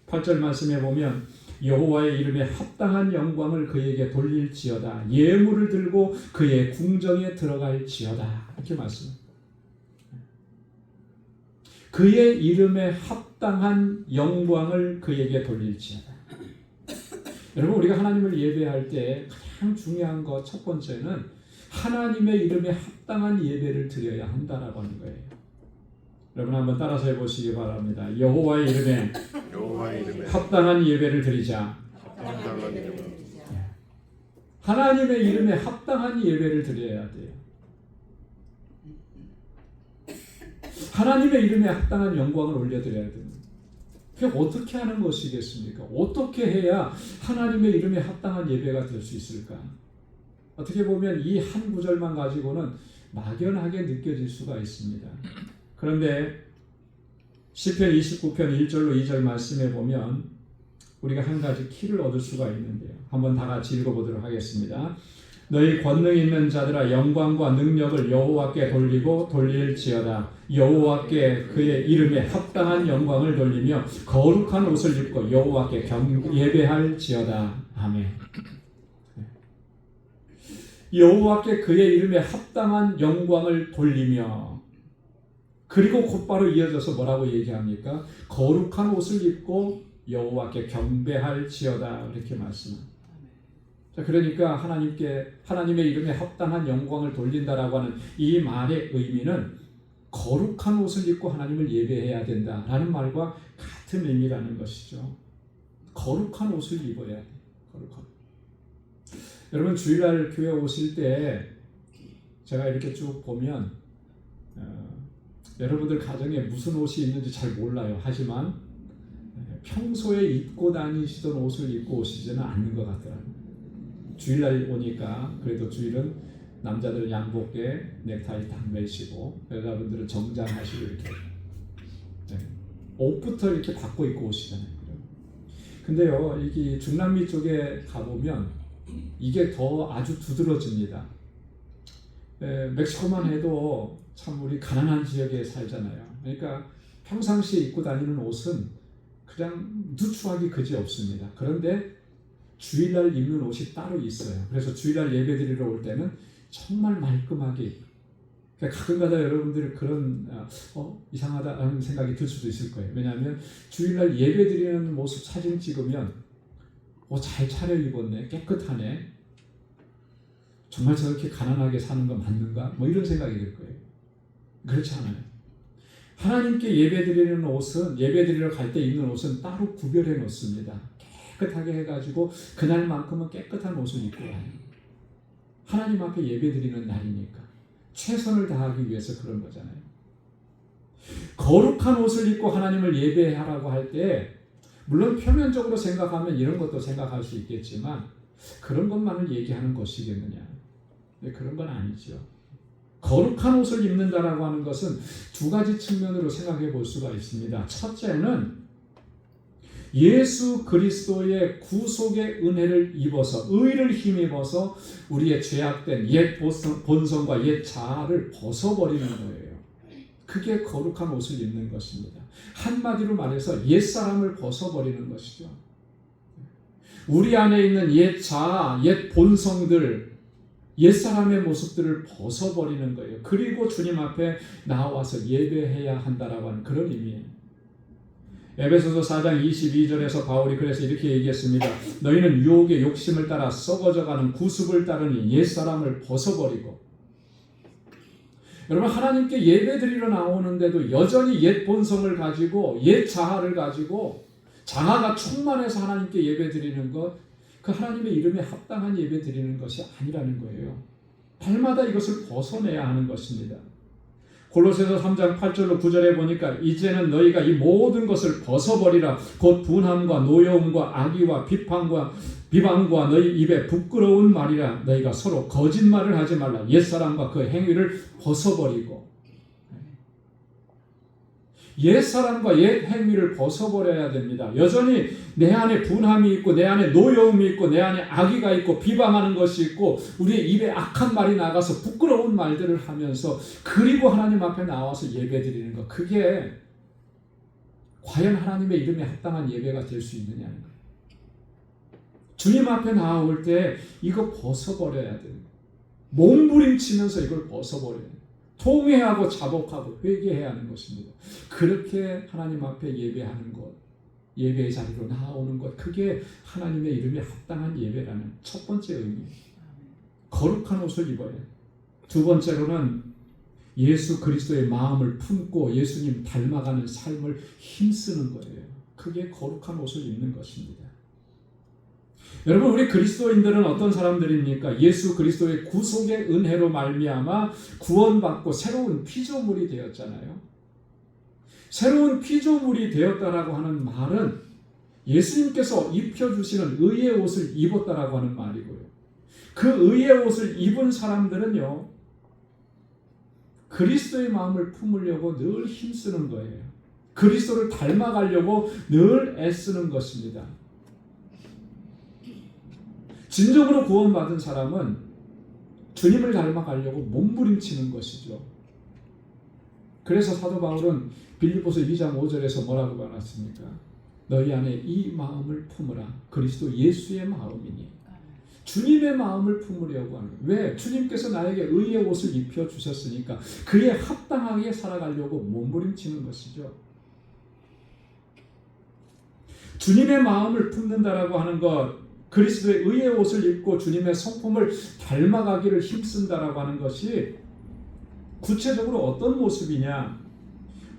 8절 말씀에 보면 여호와의 이름에 합당한 영광을 그에게 돌릴지어다. 예물을 들고 그의 궁정에 들어갈지어다. 이렇게 말씀합니다. 그의 이름에 합당한 영광을 그에게 돌릴지어다. 여러분, 우리가 하나님을 예배할 때 가장 중요한 것 첫 번째는 하나님의 이름에 합당한 예배를 드려야 한다라고 하는 거예요. 여러분 한번 따라서 해보시기 바랍니다. 여호와의 이름에 여호와의 이름에 합당한 예배를 드리자. 합당한 이름을 하나님의 이름에 합당한 예배를 드려야 돼요. 하나님의 이름에 합당한 영광을 올려드려야 됩니다. 그게 어떻게 하는 것이겠습니까? 어떻게 해야 하나님의 이름에 합당한 예배가 될 수 있을까? 어떻게 보면 이 한 구절만 가지고는 막연하게 느껴질 수가 있습니다. 그런데 시편 29편 1절로 2절 말씀에 보면 우리가 한 가지 키를 얻을 수가 있는데요. 한번 다 같이 읽어보도록 하겠습니다. 너희 권능 있는 자들아 영광과 능력을 여호와께 돌리고 돌릴지어다. 여호와께 그의 이름에 합당한 영광을 돌리며 거룩한 옷을 입고 여호와께 예배할지어다. 아멘. 여호와께 그의 이름에 합당한 영광을 돌리며, 그리고 곧바로 이어져서 뭐라고 얘기합니까? 거룩한 옷을 입고 여호와께 경배할지어다 이렇게 말씀합니다. 자, 그러니까 하나님의 이름에 합당한 영광을 돌린다라고 하는 이 말의 의미는 거룩한 옷을 입고 하나님을 예배해야 된다라는 말과 같은 의미라는 것이죠. 거룩한 옷을 입어야 돼. 거룩한. 여러분 주일날 교회 오실 때 제가 이렇게 쭉 보면 여러분들 가정에 무슨 옷이 있는지 잘 몰라요. 하지만 평소에 입고 다니시던 옷을 입고 오시지는 않는 것 같더라고요. 주일날 오니까 그래도 주일은 남자들 양복에 넥타이 딱 매시고 여자분들은 정장하시고 이렇게 옷부터 이렇게 바꿔 입고 오시잖아요. 근데요, 이게 중남미 쪽에 가보면 이게 더 아주 두드러집니다. 멕시코만 해도 참 우리 가난한 지역에 살잖아요. 그러니까 평상시에 입고 다니는 옷은 그냥 누추하기 그지없습니다. 그런데 주일날 입는 옷이 따로 있어요. 그래서 주일날 예배드리러 올 때는 정말 말끔하게, 가끔가다 여러분들이 그런 이상하다는 생각이 들 수도 있을 거예요. 왜냐하면 주일날 예배드리는 모습 사진 찍으면 잘 차려입었네, 깨끗하네, 정말 저렇게 가난하게 사는 거 맞는가? 뭐 이런 생각이 들 거예요. 그렇지 않아요. 하나님께 예배드리는 옷은, 예배드리러 갈 때 입는 옷은 따로 구별해 놓습니다. 깨끗하게 해가지고 그날만큼은 깨끗한 옷을 입고 와요. 하나님 앞에 예배드리는 날이니까 최선을 다하기 위해서 그런 거잖아요. 거룩한 옷을 입고 하나님을 예배하라고 할 때 물론 표면적으로 생각하면 이런 것도 생각할 수 있겠지만 그런 것만을 얘기하는 것이겠느냐? 그런 건 아니죠. 거룩한 옷을 입는다라고 하는 것은 두 가지 측면으로 생각해 볼 수가 있습니다. 첫째는 예수 그리스도의 구속의 은혜를 입어서, 의를 힘입어서 우리의 죄악된 옛 본성과 옛 자아를 벗어버리는 거예요. 그게 거룩한 옷을 입는 것입니다. 한마디로 말해서 옛사람을 벗어버리는 것이죠. 우리 안에 있는 옛 자아, 옛 본성들, 옛사람의 모습들을 벗어버리는 거예요. 그리고 주님 앞에 나와서 예배해야 한다라고 하는 그런 의미예요. 에베소서 4장 22절에서 바울이 그래서 이렇게 얘기했습니다. 너희는 유혹의 욕심을 따라 썩어져가는 구습을 따르니 옛사람을 벗어버리고. 여러분, 하나님께 예배드리러 나오는데도 여전히 옛 본성을 가지고 옛 자아를 가지고 자아가 충만해서 하나님께 예배드리는 것, 그 하나님의 이름에 합당한 예배드리는 것이 아니라는 거예요. 날마다 이것을 벗어내야 하는 것입니다. 골로새서 3장 8절로 9절에 보니까 이제는 너희가 이 모든 것을 벗어버리라. 곧 분함과 노여움과 악의와 비방과 너희 입에 부끄러운 말이라. 너희가 서로 거짓말을 하지 말라. 옛사람과 그 행위를 벗어버리고. 옛사람과 옛 행위를 벗어버려야 됩니다. 여전히 내 안에 분함이 있고 내 안에 노여움이 있고 내 안에 악의가 있고 비방하는 것이 있고 우리의 입에 악한 말이 나가서 부끄러운 말들을 하면서 그리고 하나님 앞에 나와서 예배드리는 것, 그게 과연 하나님의 이름에 합당한 예배가 될 수 있느냐는 거예요. 주님 앞에 나올 때 이거 벗어버려야 됩니다. 몸부림치면서 이걸 벗어버려야 돼요. 통회하고 자복하고 회개해야 하는 것입니다. 그렇게 하나님 앞에 예배하는 것, 예배의 자리로 나오는 것, 그게 하나님의 이름에 합당한 예배라는 첫 번째 의미입니다. 거룩한 옷을 입어야 해요. 두 번째로는 예수 그리스도의 마음을 품고 예수님 닮아가는 삶을 힘쓰는 거예요. 그게 거룩한 옷을 입는 것입니다. 여러분, 우리 그리스도인들은 어떤 사람들입니까? 예수 그리스도의 구속의 은혜로 말미암아 구원받고 새로운 피조물이 되었잖아요. 새로운 피조물이 되었다라고 하는 말은 예수님께서 입혀주시는 의의 옷을 입었다라고 하는 말이고요. 그 의의 옷을 입은 사람들은요, 그리스도의 마음을 품으려고 늘 힘쓰는 거예요. 그리스도를 닮아가려고 늘 애쓰는 것입니다. 진정으로 구원받은 사람은 주님을 닮아가려고 몸부림치는 것이죠. 그래서 사도 바울은 빌립보서 2장 5절에서 뭐라고 말했습니까? 너희 안에 이 마음을 품으라. 그리스도 예수의 마음이니. 주님의 마음을 품으려고 하는. 왜? 주님께서 나에게 의의 옷을 입혀주셨으니까 그에 합당하게 살아가려고 몸부림치는 것이죠. 주님의 마음을 품는다라고 하는 것, 그리스도의 의의 옷을 입고 주님의 성품을 닮아가기를 힘쓴다라고 하는 것이 구체적으로 어떤 모습이냐?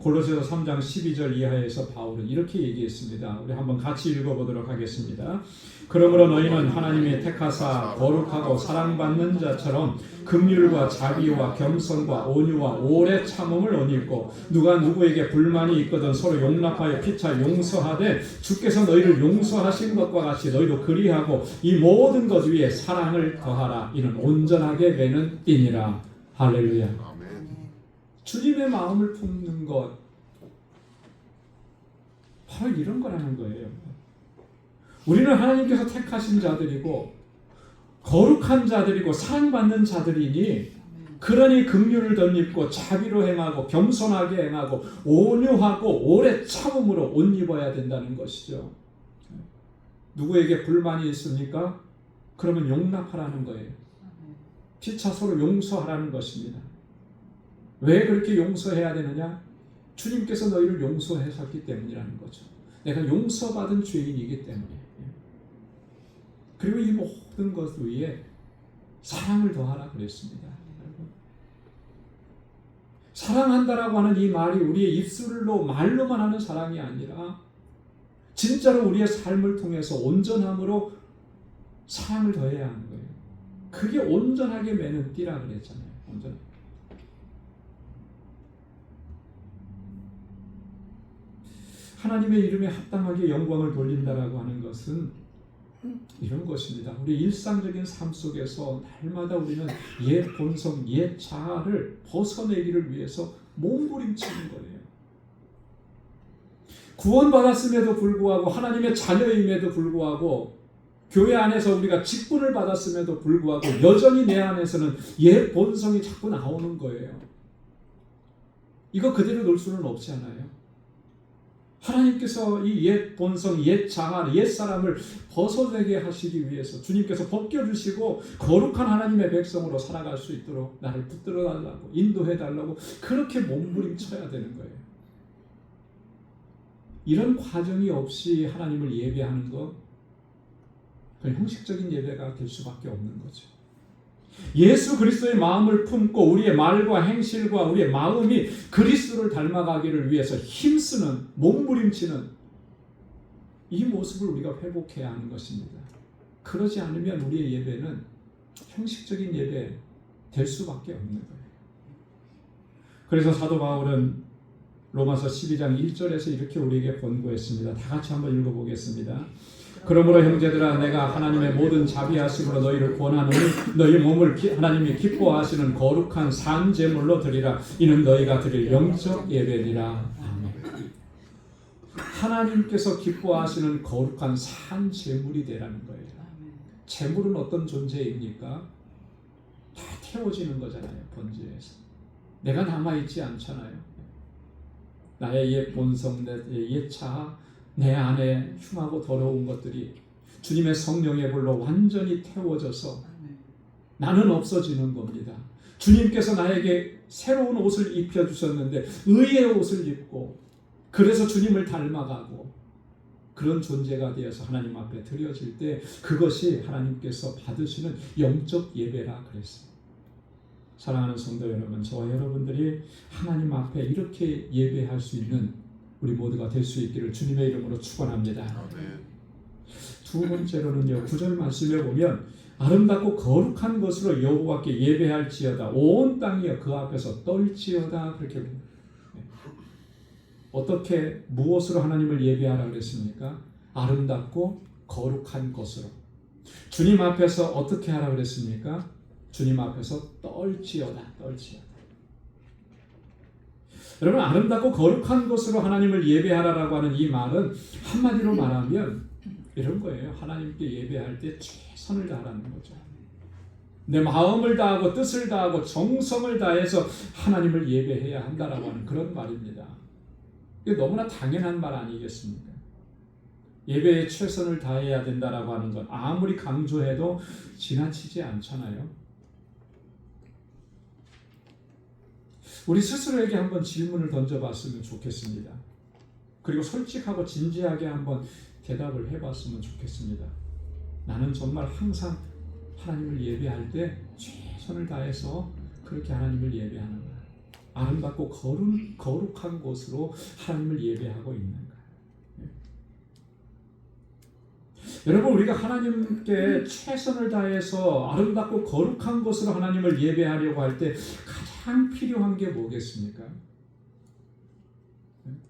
골로새서 3장 12절 이하에서 바울은 이렇게 얘기했습니다. 우리 한번 같이 읽어보도록 하겠습니다. 그러므로 너희는 하나님의 택하사 거룩하고 사랑받는 자처럼 긍휼과 자비와 겸손과 온유와 오래 참음을 옷 입고 누가 누구에게 불만이 있거든 서로 용납하여 피차 용서하되 주께서 너희를 용서하신 것과 같이 너희도 그리하고 이 모든 것 위에 사랑을 더하라. 이는 온전하게 매는 띠니라. 할렐루야. 주님의 마음을 품는 것, 바로 이런 거라는 거예요. 우리는 하나님께서 택하신 자들이고 거룩한 자들이고 사랑받는 자들이니 그러니 긍휼을 덧입고 자비로 행하고 겸손하게 행하고 온유하고 오래 참음으로 옷 입어야 된다는 것이죠. 누구에게 불만이 있습니까? 그러면 용납하라는 거예요. 피차 서로 용서하라는 것입니다. 왜 그렇게 용서해야 되느냐? 주님께서 너희를 용서하셨기 때문이라는 거죠. 내가 용서받은 죄인이기 때문에. 그리고 이 모든 것 위에 사랑을 더하라 그랬습니다. 사랑한다라고 하는 이 말이 우리의 입술로 말로만 하는 사랑이 아니라 진짜로 우리의 삶을 통해서 온전함으로 사랑을 더해야 하는 거예요. 그게 온전하게 매는 띠라 그랬잖아요. 온전하게. 하나님의 이름에 합당하게 영광을 돌린다라고 하는 것은 이런 것입니다. 우리 일상적인 삶 속에서 날마다 우리는 옛 본성, 옛 자아를 벗어내기를 위해서 몸부림치는 거예요. 구원받았음에도 불구하고 하나님의 자녀임에도 불구하고 교회 안에서 우리가 직분을 받았음에도 불구하고 여전히 내 안에서는 옛 본성이 자꾸 나오는 거예요. 이거 그대로 놓을 수는 없잖아요. 하나님께서 이 옛 본성, 옛 자아, 옛 사람을 벗어내게 하시기 위해서 주님께서 벗겨주시고 거룩한 하나님의 백성으로 살아갈 수 있도록 나를 붙들어달라고 인도해달라고 그렇게 몸부림쳐야 되는 거예요. 이런 과정이 없이 하나님을 예배하는 것, 그건 형식적인 예배가 될 수밖에 없는 거죠. 예수 그리스도의 마음을 품고 우리의 말과 행실과 우리의 마음이 그리스도를 닮아가기를 위해서 힘쓰는, 몸부림치는 이 모습을 우리가 회복해야 하는 것입니다. 그러지 않으면 우리의 예배는 형식적인 예배 될 수밖에 없는 거예요. 그래서 사도 바울은 로마서 12장 1절에서 이렇게 우리에게 권고했습니다. 다 같이 한번 읽어보겠습니다. 그러므로 형제들아 내가 하나님의 모든 자비하심으로 너희를 권하노니 너희 몸을 하나님이 기뻐하시는 거룩한 산 제물로 드리라. 이는 너희가 드릴 영적 예배니라. 아멘. 하나님께서 기뻐하시는 거룩한 산 제물이 되라는 거예요. 제물은 어떤 존재입니까? 다 태워지는 거잖아요. 번제에서. 내가 남아있지 않잖아요. 나의 옛 본성, 내 옛 자아, 내 안에 흉하고 더러운 것들이 주님의 성령의 불로 완전히 태워져서 나는 없어지는 겁니다. 주님께서 나에게 새로운 옷을 입혀주셨는데 의의 옷을 입고 그래서 주님을 닮아가고 그런 존재가 되어서 하나님 앞에 드려질 때 그것이 하나님께서 받으시는 영적 예배라 그랬어요. 사랑하는 성도 여러분, 저와 여러분들이 하나님 앞에 이렇게 예배할 수 있는 우리 모두가 될 수 있기를 주님의 이름으로 축원합니다. 두 번째로는요, 9절 말씀에 보면 아름답고 거룩한 것으로 여호와께 예배할지어다 온 땅이여 그 앞에서 떨지어다 그렇게 봅니다. 어떻게 무엇으로 하나님을 예배하라 그랬습니까? 아름답고 거룩한 것으로. 주님 앞에서 어떻게 하라 그랬습니까? 주님 앞에서 떨지어다. 여러분, 아름답고 거룩한 것으로 하나님을 예배하라라고 하는 이 말은 한마디로 말하면 이런 거예요. 하나님께 예배할 때 최선을 다하라는 거죠. 내 마음을 다하고 뜻을 다하고 정성을 다해서 하나님을 예배해야 한다라고 하는 그런 말입니다. 이게 너무나 당연한 말 아니겠습니까? 예배에 최선을 다해야 된다라고 하는 건 아무리 강조해도 지나치지 않잖아요. 우리 스스로에게 한번 질문을 던져봤으면 좋겠습니다. 그리고 솔직하고 진지하게 한번 대답을 해봤으면 좋겠습니다. 나는 정말 항상 하나님을 예배할 때 최선을 다해서 그렇게 하나님을 예배하는가? 아름답고 거룩한 곳으로 하나님을 예배하고 있는가? 여러분, 우리가 하나님께 최선을 다해서 아름답고 거룩한 것으로 하나님을 예배하려고 할 때 가장 필요한 게 뭐겠습니까?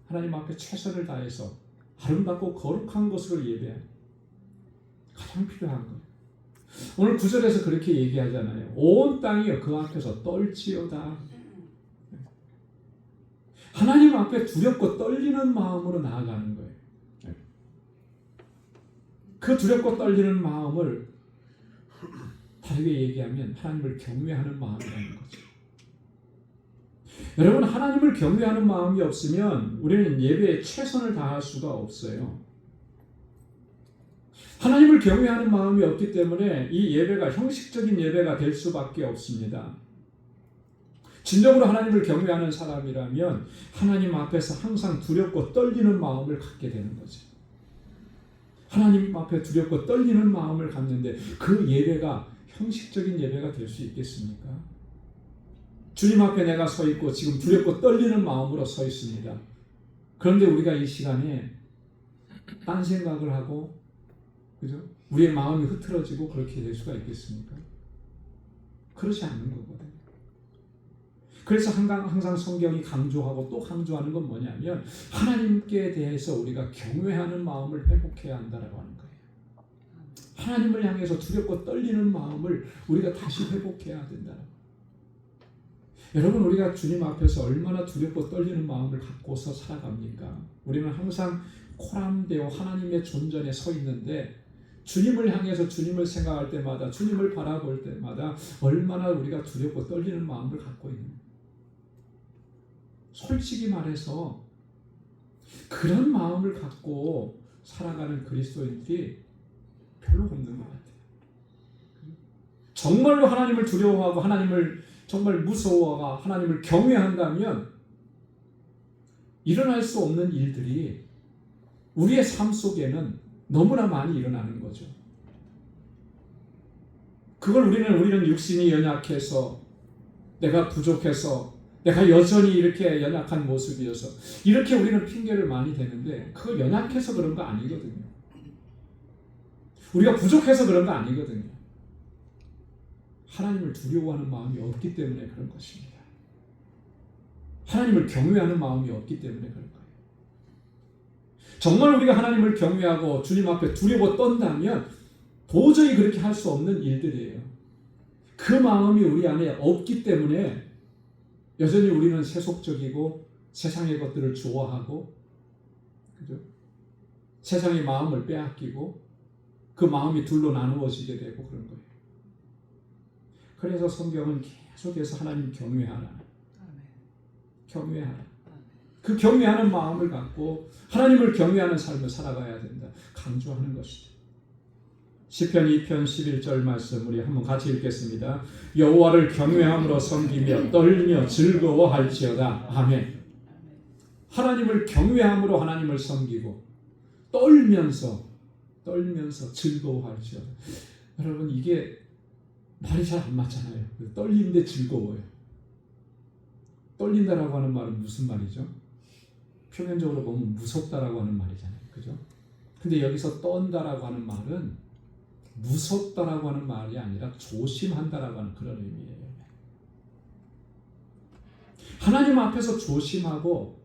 하나님 앞에 최선을 다해서 아름답고 거룩한 것으로 예배하는 가장 필요한 것. 오늘 9절에서 그렇게 얘기하잖아요. 온 땅이여 그 앞에서 떨지어다. 하나님 앞에 두렵고 떨리는 마음으로 나아가는 거예요. 그 두렵고 떨리는 마음을 다르게 얘기하면 하나님을 경외하는 마음이라는 거죠. 여러분, 하나님을 경외하는 마음이 없으면 우리는 예배에 최선을 다할 수가 없어요. 하나님을 경외하는 마음이 없기 때문에 이 예배가 형식적인 예배가 될 수밖에 없습니다. 진정으로 하나님을 경외하는 사람이라면 하나님 앞에서 항상 두렵고 떨리는 마음을 갖게 되는 거죠. 하나님 앞에 두렵고 떨리는 마음을 갖는데 그 예배가 형식적인 예배가 될 수 있겠습니까? 주님 앞에 내가 서 있고 지금 두렵고 떨리는 마음으로 서 있습니다. 그런데 우리가 이 시간에 딴 생각을 하고, 그죠? 우리의 마음이 흐트러지고 그렇게 될 수가 있겠습니까? 그렇지 않는 거거든요. 그래서 항상 성경이 강조하고 또 강조하는 건 뭐냐면 하나님께 대해서 우리가 경외하는 마음을 회복해야 한다라고 하는 거예요. 하나님을 향해서 두렵고 떨리는 마음을 우리가 다시 회복해야 된다라고. 여러분, 우리가 주님 앞에서 얼마나 두렵고 떨리는 마음을 갖고서 살아갑니까? 우리는 항상 코람되어 하나님의 존전에 서 있는데 주님을 향해서 주님을 생각할 때마다 주님을 바라볼 때마다 얼마나 우리가 두렵고 떨리는 마음을 갖고 있는가. 솔직히 말해서 그런 마음을 갖고 살아가는 그리스도인들이 별로 없는 것 같아요. 정말로 하나님을 두려워하고 하나님을 정말 무서워하고 하나님을 경외한다면 일어날 수 없는 일들이 우리의 삶 속에는 너무나 많이 일어나는 거죠. 그걸 우리는 육신이 연약해서, 내가 부족해서, 내가 여전히 이렇게 연약한 모습이어서 이렇게 우리는 핑계를 많이 대는데 그거 연약해서 그런 거 아니거든요. 우리가 부족해서 그런 거 아니거든요. 하나님을 두려워하는 마음이 없기 때문에 그런 것입니다. 하나님을 경외하는 마음이 없기 때문에 그런 거예요. 정말 우리가 하나님을 경외하고 주님 앞에 두려워 떤다면 도저히 그렇게 할 수 없는 일들이에요. 그 마음이 우리 안에 없기 때문에 여전히 우리는 세속적이고 세상의 것들을 좋아하고, 그죠? 세상의 마음을 빼앗기고 그 마음이 둘로 나누어지게 되고 그런 거예요. 그래서 성경은 계속해서 하나님 경외하라. 경외하라. 그 경외하는 마음을 갖고 하나님을 경외하는 삶을 살아가야 된다. 강조하는 것이죠. 시편 2편 11절 말씀 우리 한번 같이 읽겠습니다. 여호와를 경외함으로 섬기며 떨며 즐거워할지어다. 아멘. 하나님을 경외함으로 하나님을 섬기고 떨면서 즐거워할지어다. 여러분, 이게 말이 잘 안 맞잖아요. 떨리는데 즐거워요. 떨린다라고 하는 말은 무슨 말이죠? 표면적으로 보면 무섭다라고 하는 말이잖아요. 그죠? 근데 여기서 떤다라고 하는 말은 무섭다라고 하는 말이 아니라 조심한다라고 하는 그런 의미예요. 하나님 앞에서 조심하고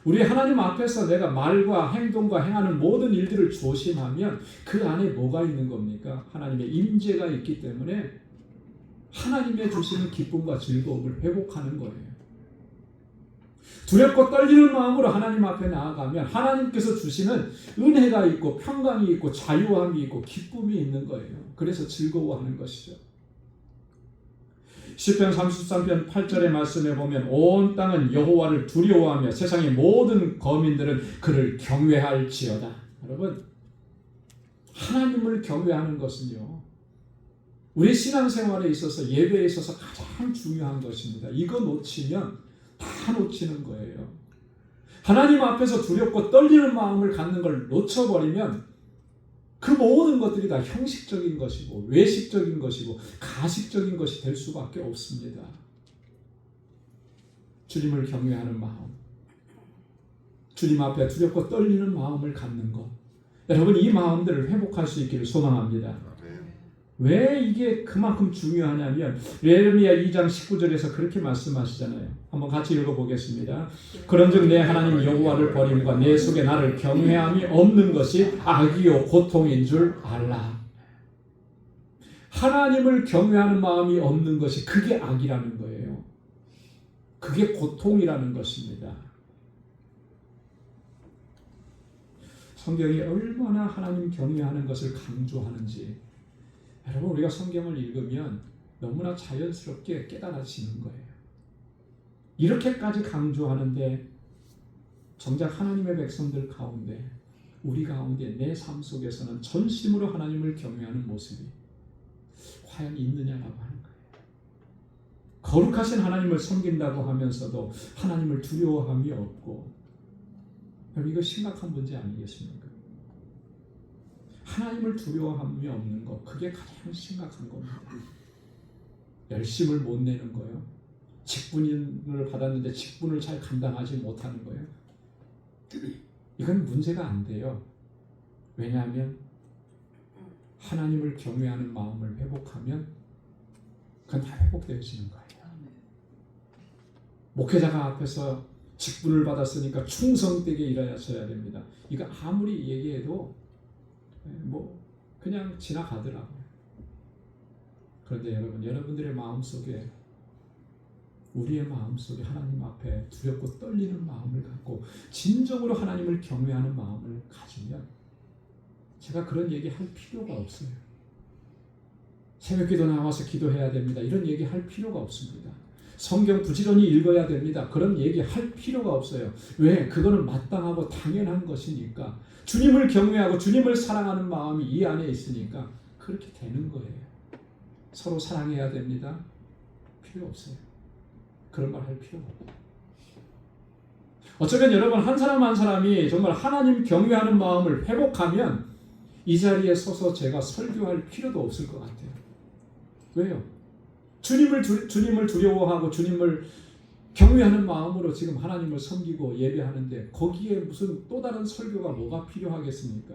우리 하나님 앞에서 내가 말과 행동과 행하는 모든 일들을 조심하면 그 안에 뭐가 있는 겁니까? 하나님의 임재가 있기 때문에 하나님의 주시는 기쁨과 즐거움을 회복하는 거예요. 두렵고 떨리는 마음으로 하나님 앞에 나아가면 하나님께서 주시는 은혜가 있고 평강이 있고 자유함이 있고 기쁨이 있는 거예요. 그래서 즐거워하는 것이죠. 시편 33편 8절의 말씀에 보면 온 땅은 여호와를 두려워하며 세상의 모든 거민들은 그를 경외할지어다. 여러분, 하나님을 경외하는 것은요, 우리 신앙생활에 있어서 예배에 있어서 가장 중요한 것입니다. 이거 놓치면 다 놓치는 거예요. 하나님 앞에서 두렵고 떨리는 마음을 갖는 걸 놓쳐버리면 그 모든 것들이 다 형식적인 것이고 외식적인 것이고 가식적인 것이 될 수밖에 없습니다. 주님을 경외하는 마음, 주님 앞에 두렵고 떨리는 마음을 갖는 것, 여러분 이 마음들을 회복할 수 있기를 소망합니다. 왜 이게 그만큼 중요하냐면 예레미야 2장 19절에서 그렇게 말씀하시잖아요. 한번 같이 읽어보겠습니다. 그런즉 내 하나님 여호와를 버림과 내 속에 나를 경외함이 없는 것이 악이요 고통인 줄 알라. 하나님을 경외하는 마음이 없는 것이 그게 악이라는 거예요. 그게 고통이라는 것입니다. 성경이 얼마나 하나님 경외하는 것을 강조하는지 여러분 우리가 성경을 읽으면 너무나 자연스럽게 깨달아지는 거예요. 이렇게까지 강조하는데 정작 하나님의 백성들 가운데 우리 가운데 내 삶 속에서는 전심으로 하나님을 경외하는 모습이 과연 있느냐라고 하는 거예요. 거룩하신 하나님을 섬긴다고 하면서도 하나님을 두려워함이 없고 여러분 이거 심각한 문제 아니겠습니까? 하나님을 두려워함이 없는 것, 그게 가장 심각한 겁니다. 열심을 못 내는 거예요. 직분을 받았는데 직분을 잘 감당하지 못하는 거예요. 이건 문제가 안 돼요. 왜냐하면 하나님을 경외하는 마음을 회복하면 그건 다 회복되어지는 거예요. 목회자가 앞에서 직분을 받았으니까 충성되게 일하셔야 됩니다. 이거 아무리 얘기해도 그냥 지나가더라고요. 그런데 여러분, 여러분들의 마음속에 우리의 마음속에 하나님 앞에 두렵고 떨리는 마음을 갖고 진정으로 하나님을 경외하는 마음을 가지면 제가 그런 얘기 할 필요가 없어요. 새벽기도 나와서 기도해야 됩니다. 이런 얘기 할 필요가 없습니다. 성경 부지런히 읽어야 됩니다. 그런 얘기 할 필요가 없어요. 왜? 그거는 마땅하고 당연한 것이니까. 주님을 경외하고 주님을 사랑하는 마음이 이 안에 있으니까 그렇게 되는 거예요. 서로 사랑해야 됩니다. 필요 없어요. 그런 말 할 필요가 없어요. 어쩌면 여러분 한 사람 한 사람이 정말 하나님 경외하는 마음을 회복하면 이 자리에 서서 제가 설교할 필요도 없을 것 같아요. 왜요? 주님을 두려워하고 주님을 경외하는 마음으로 지금 하나님을 섬기고 예배하는데 거기에 무슨 또 다른 설교가 뭐가 필요하겠습니까?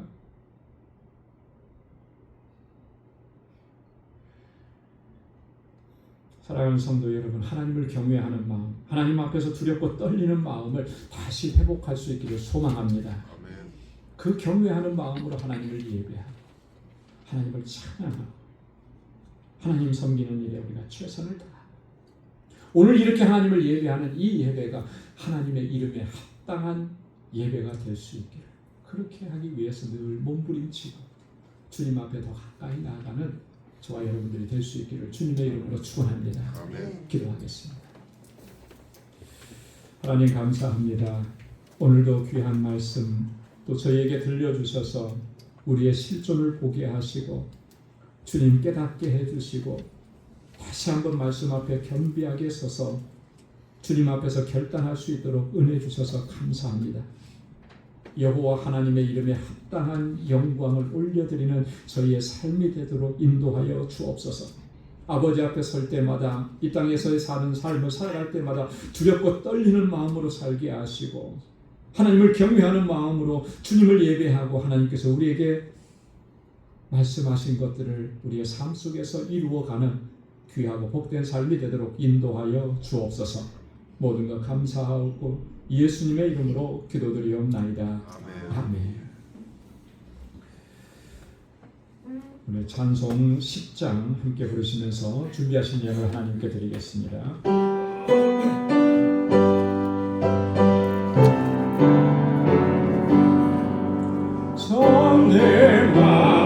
사랑하는 성도 여러분, 하나님을 경외하는 마음, 하나님 앞에서 두렵고 떨리는 마음을 다시 회복할 수 있기를 소망합니다. 그 경외하는 마음으로 하나님을 예배하고 하나님을 찬양하고 하나님 섬기는 일에 우리가 최선을 다하고 오늘 이렇게 하나님을 예배하는 이 예배가 하나님의 이름에 합당한 예배가 될 수 있기를 그렇게 하기 위해서 늘 몸부림치고 주님 앞에 더 가까이 나아가는 저와 여러분들이 될 수 있기를 주님의 이름으로 축원합니다. 기도하겠습니다. 하나님 감사합니다. 오늘도 귀한 말씀 또 저희에게 들려주셔서 우리의 실존을 보게 하시고 주님 깨닫게 해주시고 다시 한번 말씀 앞에 겸비하게 서서 주님 앞에서 결단할 수 있도록 은혜 주셔서 감사합니다. 여호와 하나님의 이름에 합당한 영광을 올려드리는 저희의 삶이 되도록 인도하여 주옵소서. 아버지 앞에 설 때마다 이 땅에서의 사는 삶을 살아갈 때마다 두렵고 떨리는 마음으로 살게 하시고 하나님을 경외하는 마음으로 주님을 예배하고 하나님께서 우리에게 말씀하신 것들을 우리의 삶 속에서 이루어가는 귀하고 복된 삶이 되도록 인도하여 주옵소서. 모든 것 감사하고 예수님의 이름으로 기도드리옵나이다. 아멘. 오늘 찬송 10장 함께 부르시면서 준비하신 예물 하나님께 드리겠습니다. 전능한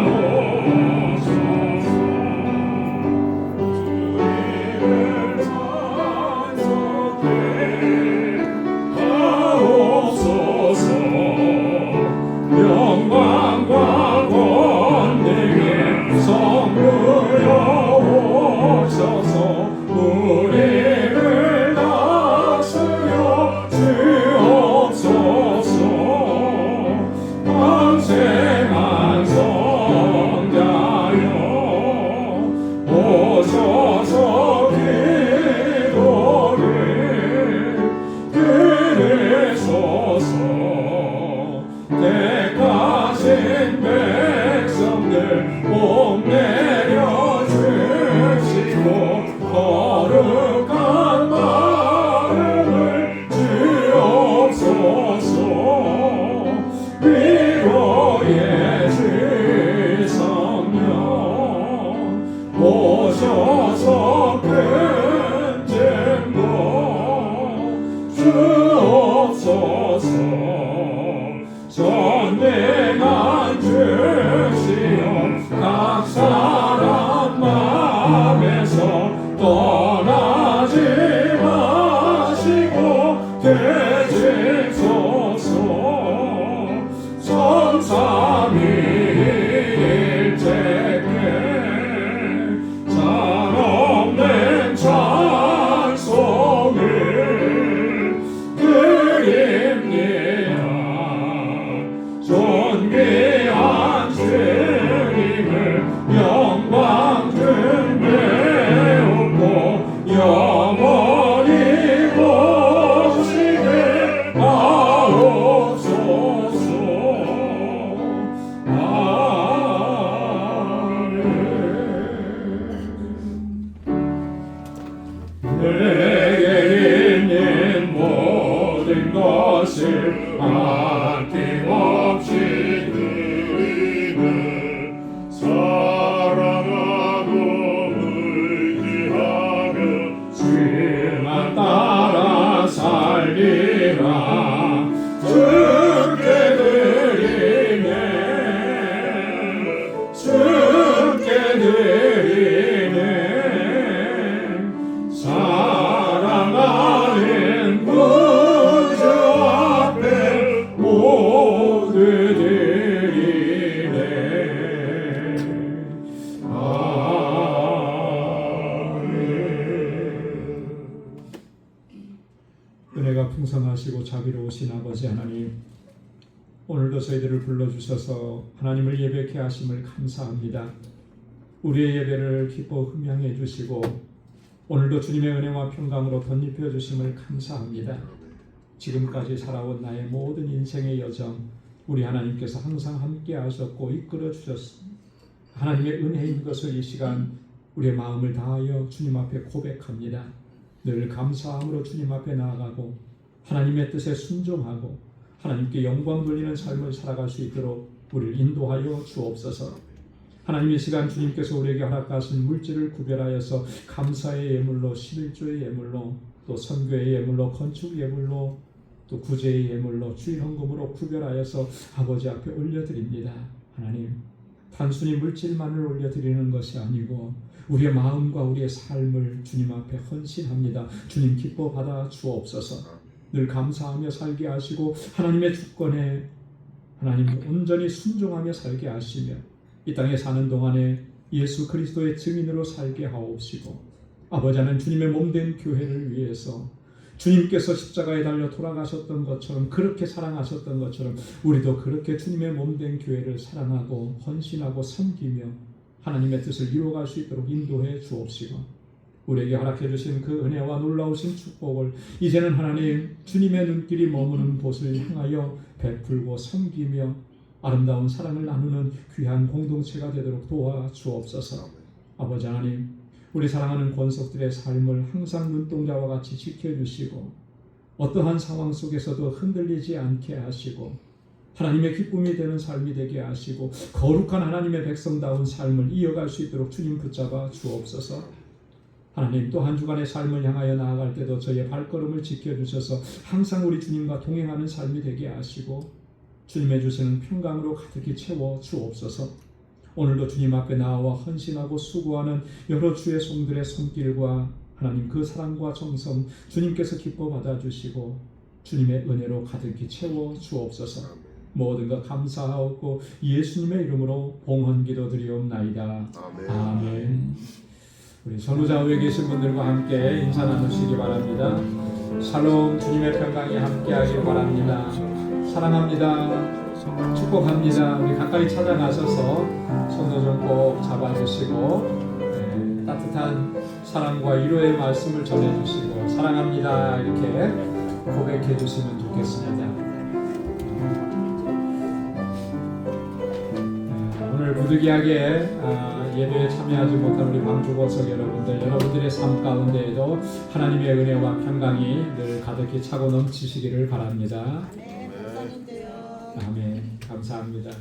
주시여 각 사람 마음에서 떠나지 마시고 되시소서. 성삼위일체께 잔없는 찬송을 드립니다. 존귀한 주님을 영광 드리옵고 영원히 모시게 하옵소서. 아멘. 내게 있는 모든 것을 아낌없이 드리는 사랑하고 의지하며 주만 따라 살리라. 주께 드리네 주께 드리네 사랑하는 구주 앞에 모두 드리네. 아멘. 은혜가 풍성하시고 자비로우신 아버지 하나님, 오늘도 저희들을 불러주셔서 하나님을 예배케 하심을 감사합니다. 우리의 예배를 기뻐 흠양해 주시고 오늘도 주님의 은혜와 평강으로 덧입혀 주심을 감사합니다. 지금까지 살아온 나의 모든 인생의 여정, 우리 하나님께서 항상 함께 하셨고 이끌어 주셨습니다. 하나님의 은혜인 것을 이 시간 우리의 마음을 다하여 주님 앞에 고백합니다. 늘 감사함으로 주님 앞에 나아가고 하나님의 뜻에 순종하고 하나님께 영광 돌리는 삶을 살아갈 수 있도록 우리를 인도하여 주옵소서. 하나님, 이 시간 주님께서 우리에게 허락하신 물질을 구별하여서 감사의 예물로, 11조의 예물로, 또 선교의 예물로, 건축 예물로, 또 구제의 예물로, 주일 헌금으로 구별하여서 아버지 앞에 올려드립니다. 하나님, 단순히 물질만을 올려드리는 것이 아니고 우리의 마음과 우리의 삶을 주님 앞에 헌신합니다. 주님 기뻐 받아 주옵소서. 늘 감사하며 살게 하시고 하나님의 주권에 하나님 온전히 순종하며 살게 하시며 이 땅에 사는 동안에 예수 그리스도의 증인으로 살게 하옵시고, 아버지 하나님, 주님의 몸된 교회를 위해서 주님께서 십자가에 달려 돌아가셨던 것처럼, 그렇게 사랑하셨던 것처럼 우리도 그렇게 주님의 몸된 교회를 사랑하고 헌신하고 섬기며 하나님의 뜻을 이루어갈 수 있도록 인도해 주옵시고 우리에게 허락해 주신 그 은혜와 놀라우신 축복을 이제는 하나님 주님의 눈길이 머무는 곳을 향하여 베풀고 섬기며 아름다운 사랑을 나누는 귀한 공동체가 되도록 도와 주옵소서. 아버지 하나님, 우리 사랑하는 권속들의 삶을 항상 눈동자와 같이 지켜주시고 어떠한 상황 속에서도 흔들리지 않게 하시고 하나님의 기쁨이 되는 삶이 되게 하시고 거룩한 하나님의 백성다운 삶을 이어갈 수 있도록 주님 붙잡아 주옵소서. 하나님, 또 한 주간의 삶을 향하여 나아갈 때도 저의 발걸음을 지켜주셔서 항상 우리 주님과 동행하는 삶이 되게 하시고 주님의 주시는 평강으로 가득히 채워 주옵소서. 오늘도 주님 앞에 나와 헌신하고 수고하는 여러 주의 종들의 손길과 하나님 그 사랑과 정성 주님께서 기뻐 받아주시고 주님의 은혜로 가득히 채워 주옵소서. 모든 것 감사하고 예수님의 이름으로 봉헌 기도드리옵나이다. 아멘. 우리 선우좌우에 계신 분들과 함께 인사 나누시기 바랍니다. 샬롬, 주님의 평강이 함께하길 바랍니다. 사랑합니다. 축복합니다. 우리 가까이 찾아가셔서 손도 좀 꼭 잡아주시고 따뜻한 사랑과 위로의 말씀을 전해주시고 사랑합니다 이렇게 고백해 주시면 좋겠습니다. 오늘 부득이하게 예배에 참여하지 못한 우리 방주보석 여러분들의 삶 가운데에도 하나님의 은혜와 평강이 늘 가득히 차고 넘치시기를 바랍니다. 아멘. 감사합니다.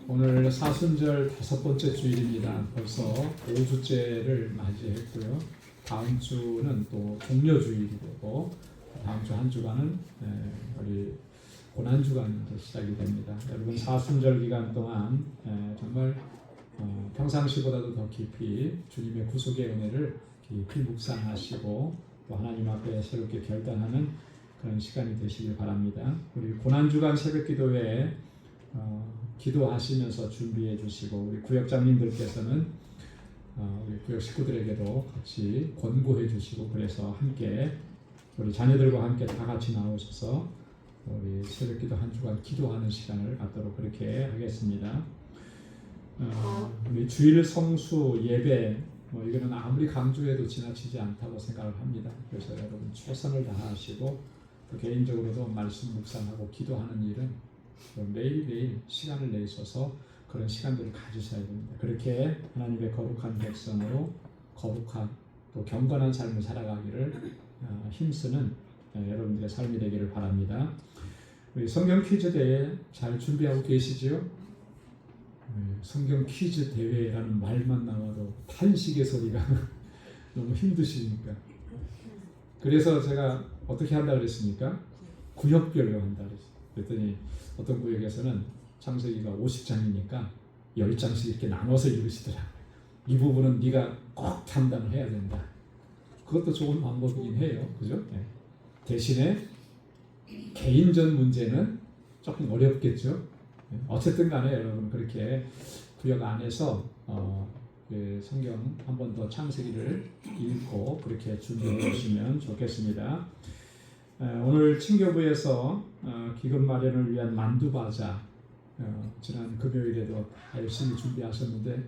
오늘 사순절 5번째 주일입니다. 벌써 5주째를 맞이했고요. 다음 주는 또 종료주일이고 다음 주 한 주간은 우리 고난주간이 시작이 됩니다. 여러분 사순절 기간 동안 정말 평상시보다도 더 깊이 주님의 구속의 은혜를 깊이 묵상하시고 또 하나님 앞에 새롭게 결단하는 그런 시간이 되시길 바랍니다. 우리 고난주간 새벽기도회에 기도하시면서 준비해 주시고 우리 구역장님들께서는 우리 구역 식구들에게도 같이 권고해 주시고 그래서 함께 우리 자녀들과 함께 다 같이 나오셔서 우리 새벽기도 한 주간 기도하는 시간을 갖도록 그렇게 하겠습니다. 우리 주일 성수 예배 이거는 아무리 강조해도 지나치지 않다고 생각을 합니다. 그래서 여러분 최선을 다하시고 또 개인적으로도 말씀 묵상하고 기도하는 일은 매일매일 시간을 내셔서 그런 시간들을 가지셔야 됩니다. 그렇게 하나님의 거룩한 백성으로 거룩한 또 경건한 삶을 살아가기를 힘쓰는 여러분들의 삶이 되기를 바랍니다. 우리 성경 퀴즈 대회 잘 준비하고 계시죠? 성경 퀴즈 대회라는 말만 나와도 탄식의 소리가 너무 힘드시니까 그래서 제가 어떻게 한다 그랬습니까? 구역별로 한다 그랬더니 어떤 구역에서는 창세기가 50장이니까 10장씩 이렇게 나눠서 읽으시더라고요. 이 부분은 네가 꼭 탐단을 해야 된다. 그것도 좋은 방법이긴 해요. 그죠? 네. 대신에 개인전 문제는 조금 어렵겠죠. 어쨌든 간에 여러분 그렇게 구역 안에서 성경 한 번 더 창세기를 읽고 그렇게 준비해 주시면 좋겠습니다. 오늘 친교부에서 기금 마련을 위한 만두바자 지난 금요일에도 열심히 준비하셨는데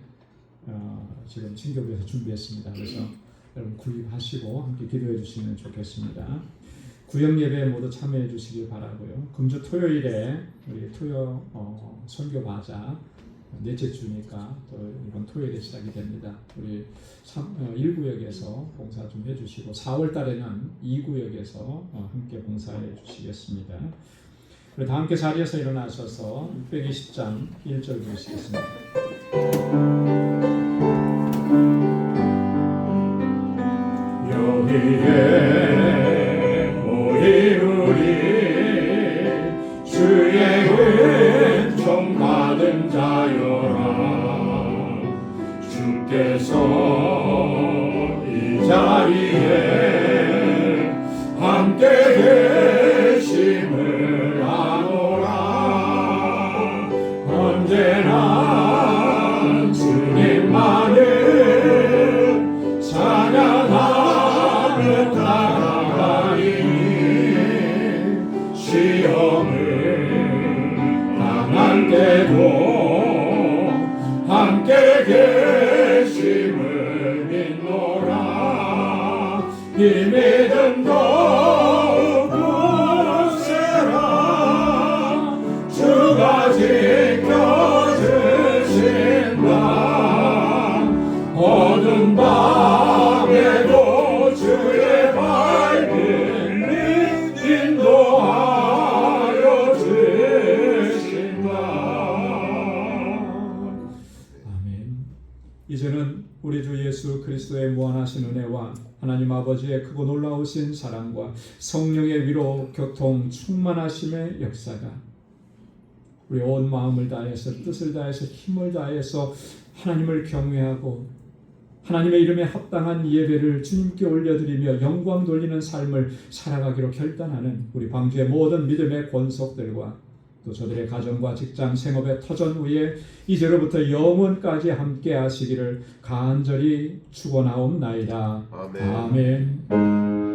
지금 친교부에서 준비했습니다. 그래서 여러분 구입하시고 함께 기도해 주시면 좋겠습니다. 구역 예배에 모두 참여해 주시길 바라고요. 금주 토요일에 우리 토요 선교 바자 넷째 주니까 또 이번 토요일에 시작이 됩니다. 우리 1구역에서 봉사 좀 해주시고 4월 달에는 2구역에서 함께 봉사해 주시겠습니다. 우리 다 함께 자리에서 일어나셔서 620장 1절 보시겠습니다. 여기에 모인 우리 주의 은총 받은 자여라. 주께서 이 자리에 함께 계심을 아노라. 언제나 주님만을 찬양하며 나아가리니 시험을 당할 때도 함께 이 믿음 더욱 굳세라 주가 지켜주신다 어두운 밤에도 주의 발길이 인도하여 주신다. 아멘. 이제는 우리 주 예수 그리스도의 무한하신 은혜와 하나님 아버지의 크고 놀라우신 사랑과 성령의 위로 교통 충만하심의 역사가 우리 온 마음을 다해서 뜻을 다해서 힘을 다해서 하나님을 경외하고 하나님의 이름에 합당한 예배를 주님께 올려드리며 영광 돌리는 삶을 살아가기로 결단하는 우리 방주의 모든 믿음의 권속들과 또 저들의 가정과 직장 생업의 터전 위에 이제로부터 영원까지 함께 하시기를 간절히 축원하옵나이다. 아멘. 아멘.